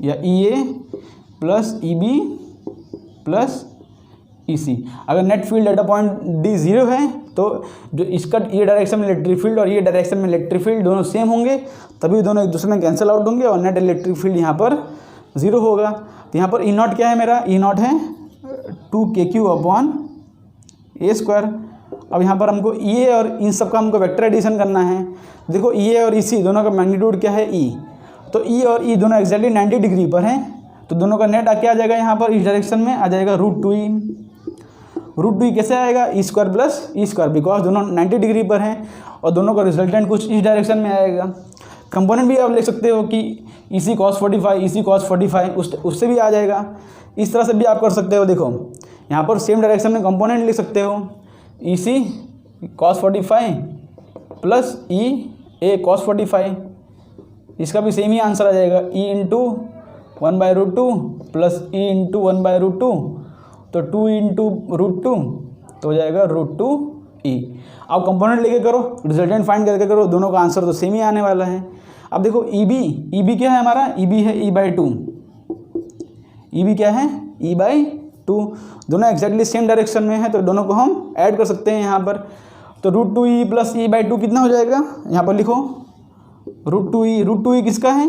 S1: या EA plus EB plus EC। अगर net field at a point D 0 है तो जो इसका ये डायरेक्शन में इलेक्ट्रिक फील्ड और ये डायरेक्शन में इलेक्ट्रिक फील्ड दोनों सेम होंगे, तभी दोनों एक दूसरे में कैंसिल आउट होंगे और नेट इलेक्ट्रिक फील्ड यहाँ पर 0 होगा। तो यहाँ पर E0 क्या है मेरा, E0 है 2KQ अपॉन ए स्क्वायर। अब यहाँ पर हमको EA और इन सब का हमको वेक्टर एडिशन करना है। देखो EA और EC दोनों का मैग्नीट्यूड क्या है E, तो E और E दोनों एक्जैक्टली 90 डिग्री पर हैं, तो दोनों का नेट क्या आ जाएगा यहाँ पर इस डायरेक्शन में आ जाएगा √2e। √2e कैसे आएगा, E square plus E square, because दोनों 90 डिग्री पर हैं और दोनों का रिजल्टेंट कुछ इस डायरेक्शन में आएगा। कंपोनेंट भी आप लिख सकते हो कि EC cos 45 EC cos 45 उससे भी आ जाएगा। इस तरह से भी आप कर सकते हो। देखो यहाँ पर सेम डायरेक्शन में कंपोनेंट लिख सकते हो, EC cos 45 plus EA cos 45, इसका भी सेम ही आंसर आ जाएगा, E into 1/√2 plus E into 1/√2, तो 2 इंटू √2 तो हो जाएगा √2e। अब कंपोनेंट लेके करो, रिजल्टेंट फाइंड करके करो, दोनों का आंसर तो सेम ही आने वाला है। अब देखो EB क्या है हमारा, EB है E/2। EB क्या है, E/2, दोनों एक्जैक्टली सेम डायरेक्शन में है, तो दोनों को हम ऐड कर सकते हैं यहाँ पर। तो √2e प्लस E/2 कितना हो जाएगा, यहाँ पर लिखो √2e किसका है,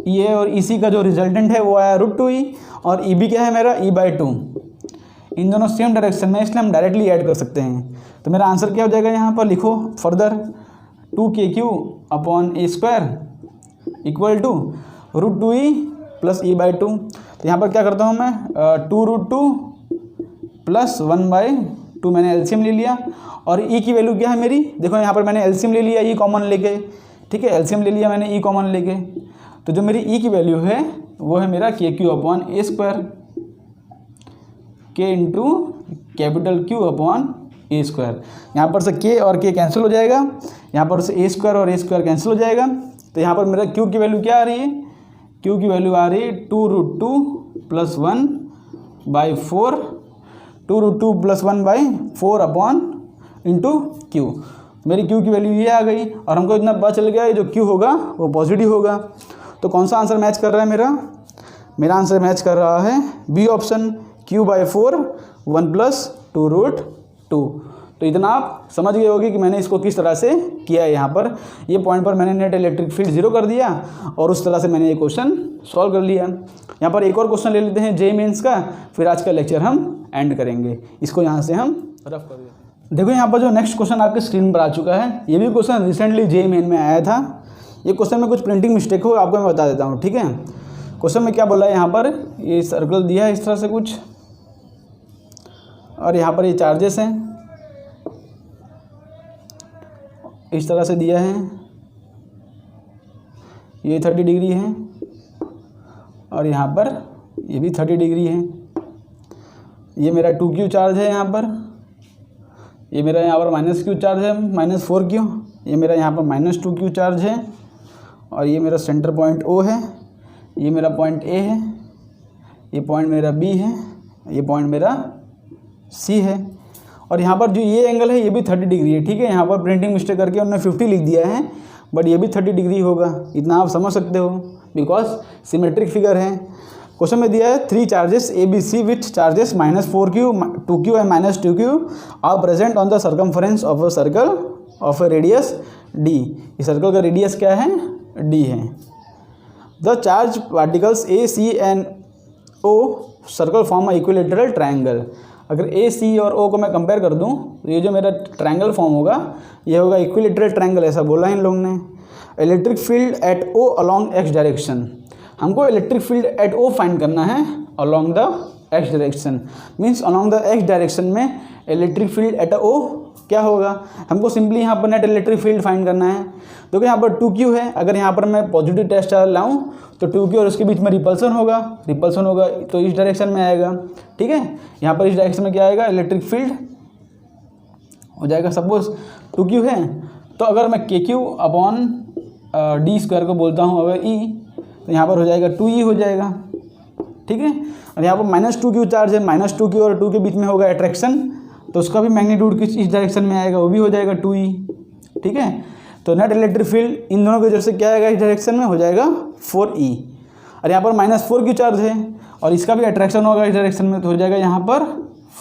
S1: EA और EC का जो रिजल्टेंट है वो आया √2e, और EB क्या है मेरा E/2। इन दोनों सेम डायरेक्शन में, इसलिए हम डायरेक्टली ऐड कर सकते हैं। तो मेरा आंसर क्या हो जाएगा, यहाँ पर लिखो further 2KQ upon a square equal to √2e plus E/2। तो यहाँ पर क्या करता हूँ मैं, 2√2 प्लस 1/2 मैंने एलसीएम ले लिया, और E की वैल्यू क्या है मेरी, देखो यहाँ पर मैंने एलसीएम ले लिया E कॉमन लेके, ठीक है, एलसीएम ले लिया मैंने E कॉमन लेके, तो जो मेरी E की वैल्यू है वो है मेरा KQ upon a square, K into capital Q upon a square. यहाँ पर से K और K कैंसिल हो जाएगा, यहाँ पर से ए स्क्वायर और ए स्क्वायर कैंसिल हो जाएगा, तो यहाँ पर मेरा Q की वैल्यू क्या आ रही है, Q की वैल्यू आ रही है 2√2 plus 1/4, 2√2 plus 1/4 upon into Q। मेरी Q की वैल्यू ये आ गई, और हमको इतना पता चल गया जो Q होगा वो पॉजिटिव होगा। तो कौन सा आंसर मैच कर रहा है मेरा आंसर मैच कर रहा है बी ऑप्शन, Q/4 1 प्लस 2√2। तो इतना आप समझ गए होगे कि मैंने इसको किस तरह से किया है। यहाँ पर ये पॉइंट पर मैंने नेट इलेक्ट्रिक फील्ड 0 कर दिया और उस तरह से मैंने ये क्वेश्चन सॉल्व कर लिया। यहाँ पर एक और क्वेश्चन ले लेते हैं JEE मेंस का, फिर आज का लेक्चर हम एंड करेंगे। इसको यहाँ से हम रफ कर देते हैं। देखो यहाँ पर जो नेक्स्ट क्वेश्चन आपके स्क्रीन पर आ चुका है, ये भी क्वेश्चन रिसेंटली JEE मेन में आया था। ये क्वेश्चन में कुछ प्रिंटिंग मिस्टेक हो आपको मैं बता देता हूँ, ठीक है। क्वेश्चन में क्या बोला है यहाँ पर, ये सर्कल दिया है इस तरह से कुछ, और यहाँ पर ये चार्जेस हैं इस तरह से दिया है, ये 30 डिग्री है और यहाँ पर ये भी 30 डिग्री है। ये मेरा 2q चार्ज है यहाँ पर, ये मेरा यहाँ पर -q चार्ज है, -4q, ये मेरा यहाँ पर -2q चार्ज है, और ये मेरा सेंटर पॉइंट O है, ये मेरा पॉइंट A है, ये पॉइंट मेरा B है, ये पॉइंट मेरा C है, और यहाँ पर जो ये एंगल है ये भी 30 डिग्री है। ठीक है, यहाँ पर प्रिंटिंग मिस्टेक करके उन्होंने 50 लिख दिया है, बट ये भी 30 डिग्री होगा, इतना आप समझ सकते हो बिकॉज सिमेट्रिक फिगर है। क्वेश्चन में दिया है 3 charges ABC with charges -4q, 2q and -2q are present on the circumference of a circle of a radius D। इस सर्कल का रेडियस क्या है, D है। The charge particles A, C and O circle form a equilateral triangle. अगर A, C और O को मैं compare कर दूं तो ये जो मेरा ट्रायंगल फॉर्म होगा ये होगा इक्विलेटरल ट्रायंगल, ऐसा बोला है इन लोगों ने। Electric field at O along x direction, हमको electric field at O find करना है along the x direction, means along the x direction में इलेक्ट्रिक फील्ड एट O क्या होगा, हमको सिंपली यहाँ पर नेट इलेक्ट्रिक फील्ड फाइंड करना है। तो यहाँ पर 2q है, अगर यहाँ पर मैं पॉजिटिव टेस्ट चार्ज लाऊं तो 2q और उसके बीच में रिपल्सन होगा तो इस डायरेक्शन में आएगा। ठीक है, यहाँ पर इस डायरेक्शन में क्या आएगा, इलेक्ट्रिक फील्ड हो जाएगा। सपोज 2q है तो अगर मैं kq अपॉन d² को बोलता हूँ अगर e, तो यहाँ पर हो जाएगा 2e हो जाएगा। ठीक है, और यहाँ पर -2q चार्ज है, -2q और 2 के बीच में होगा अट्रैक्शन, तो उसका भी मैग्नीट्यूड किस इस डायरेक्शन में आएगा, वो भी हो जाएगा 2e। ठीक है, तो नेट इलेक्ट्रिक फील्ड इन दोनों की वजह से क्या आएगा, इस डायरेक्शन में हो जाएगा 4e। और यहाँ पर -4q चार्ज है और इसका भी अट्रैक्शन होगा इस डायरेक्शन में, तो हो जाएगा यहाँ पर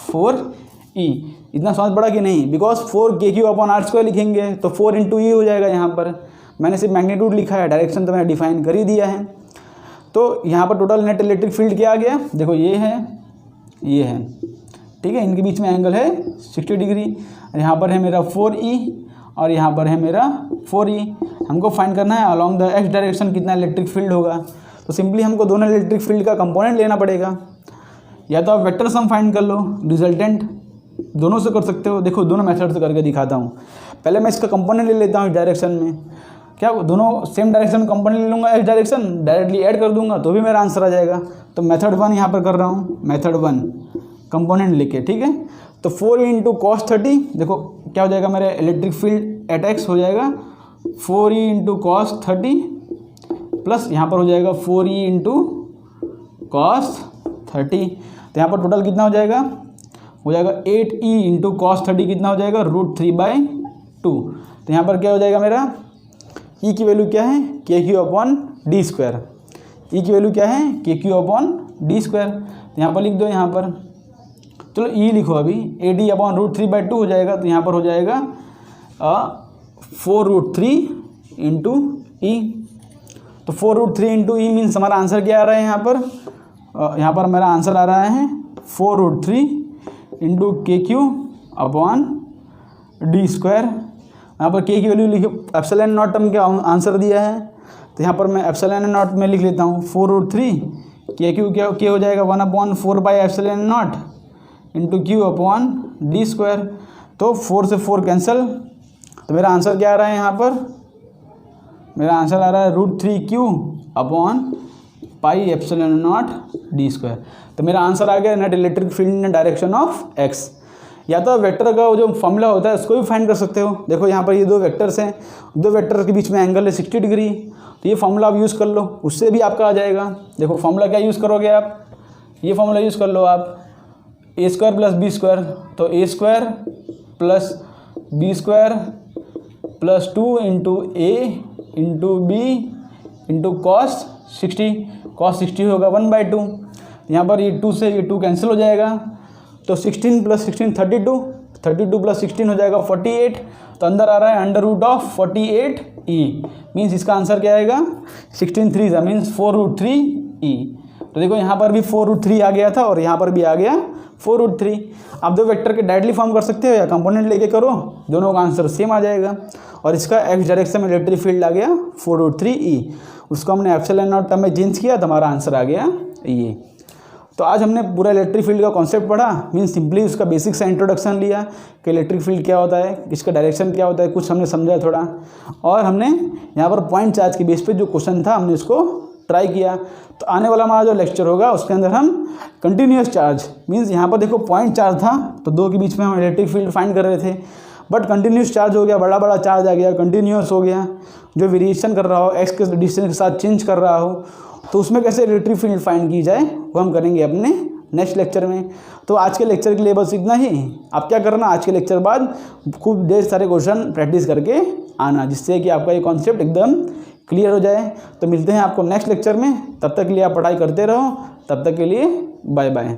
S1: 4e। इतना समझ पड़ा कि नहीं, बिकॉज 4kq अपॉन r² लिखेंगे तो 4 × e हो जाएगा। यहाँ पर मैंने सिर्फ मैग्नीट्यूड लिखा है, डायरेक्शन तो मैंने डिफाइन कर ही दिया है। तो यहाँ पर टोटल नेट इलेक्ट्रिक फील्ड क्या आ गया, देखो ये है, ये है। ठीक है, इनके बीच में एंगल है 60 डिग्री। यहाँ पर है मेरा 4e और यहाँ पर है मेरा 4e। हमको फाइंड करना है अलोंग द x डायरेक्शन कितना इलेक्ट्रिक फील्ड होगा। तो सिंपली हमको दोनों इलेक्ट्रिक फील्ड का कंपोनेंट लेना पड़ेगा, या तो आप वेक्टर सम फाइंड कर लो, रिजल्टेंट दोनों से कर सकते हो। देखो दोनों मेथड से करके दिखाता हूँ। पहले मैं इसका कंपोनेंट ले लेता हूँ इस डायरेक्शन में, क्या दोनों सेम डायरेक्शन में कंपोनेंट ले लूँगा, x डायरेक्शन डायरेक्टली ऐड कर दूंगा तो भी मेरा आंसर आ जाएगा। तो मेथड 1 यहाँ पर कर रहा हूँ, मेथड 1 कंपोनेंट लेके। ठीक है, तो 4e × cos 30, देखो क्या हो जाएगा, मेरा इलेक्ट्रिक फील्ड एट x हो जाएगा 4e × cos 30 प्लस यहाँ पर हो जाएगा 4e × cos 30। तो यहाँ पर टोटल कितना हो जाएगा, 8e × cos 30 कितना हो जाएगा, √3/2। तो यहाँ पर क्या हो जाएगा, मेरा e की वैल्यू क्या है, kq अपॉन d²। e की वैल्यू क्या है, kq अपॉन d²। तो यहाँ पर लिख दो, यहाँ पर चलो e लिखो अभी, 8e अपॉन √3/2 हो जाएगा। तो यहाँ पर हो जाएगा 4√3 × e। तो 4√3 × e मीन्स हमारा आंसर क्या आ रहा है, यहाँ पर मेरा आंसर आ रहा है 4√3 × kq अपॉन d²। यहाँ पर k की वैल्यू लिखो, एप्सिलॉन नॉट टर्म का आंसर दिया है, तो यहाँ पर मैं एप्सिलॉन नॉट में लिख लेता हूँ 4√3 kq क्या हो जाएगा 1/4πε0 × q अपॉन d²। तो 4 से 4 कैंसिल, तो मेरा आंसर क्या आ रहा है, यहाँ पर मेरा आंसर आ रहा है √3q अपॉन πε0 d²। तो मेरा आंसर आ गया net electric field in direction of x। या तो वेक्टर का जो फॉर्मूला होता है उसको भी फाइंड कर सकते हो। देखो यहाँ पर ये दो वेक्टर्स हैं, दो वेक्टर के बीच में एंगल है 60 डिग्री, तो ये फॉर्मूला आप यूज़ कर लो, उससे भी आपका आ जाएगा। देखो फॉर्मूला क्या यूज़ करोगे आप, ये फॉर्मूला यूज़ कर लो आप, a² + b²। तो a² + b² + 2 × a × b × cos 60 होगा 1/2। यहाँ पर ये 2 से ये 2 कैंसिल हो जाएगा, तो 16 + 16 32, 32 + 16 हो जाएगा 48। तो अंदर आ रहा है √48e, मीन्स इसका आंसर क्या आएगा, 16 3 मीन्स 4√3e। तो देखो यहाँ पर भी 4√3 आ गया था और यहाँ पर भी आ गया 4√3। आप दो वेक्टर के डायरेक्टली फॉर्म कर सकते हो या कंपोनेंट लेके करो, दोनों का आंसर सेम आ जाएगा। और इसका x डायरेक्शन में इलेक्ट्रिक फील्ड आ गया 4√3e। उसको हमने एप्सिलॉन नॉट टर्म में चेंज किया तो हमारा आंसर आ गया ये। तो आज हमने पूरा इलेक्ट्रिक फील्ड का कॉन्सेप्ट पढ़ा, मीन्स सिंपली उसका बेसिक सा इंट्रोडक्शन लिया कि इलेक्ट्रिक फील्ड क्या होता है, इसका डायरेक्शन क्या होता है, कुछ हमने समझा थोड़ा, और हमने यहाँ पर पॉइंट चार्ज के बेस पे जो क्वेश्चन था हमने उसको ट्राई किया। तो आने वाला हमारा जो लेक्चर होगा उसके अंदर हम कंटिन्यूस चार्ज, मीन्स यहाँ पर देखो पॉइंट चार्ज था तो दो के बीच में हम इलेक्ट्रिक फील्ड फाइंड कर रहे थे, बट कंटिन्यूस चार्ज हो गया, बड़ा बड़ा चार्ज आ गया, कंटिन्यूस हो गया, जो वेरिएशन कर रहा हो, एक्स के डिस्टेंस के साथ चेंज कर रहा हो, तो उसमें कैसे इलेक्ट्रिक फील्ड फाइंड की जाए वो हम करेंगे अपने नेक्स्ट लेक्चर में। तो आज के लेक्चर के लिए बस इतना ही। आप क्या करना, आज के लेक्चर बाद खूब ढेर सारे क्वेश्चन प्रैक्टिस करके आना, जिससे कि आपका ये कॉन्सेप्ट एकदम क्लियर हो जाए। तो मिलते हैं आपको नेक्स्ट लेक्चर में, तब तक के लिए आप पढ़ाई करते रहो, तब तक के लिए बाय बाय।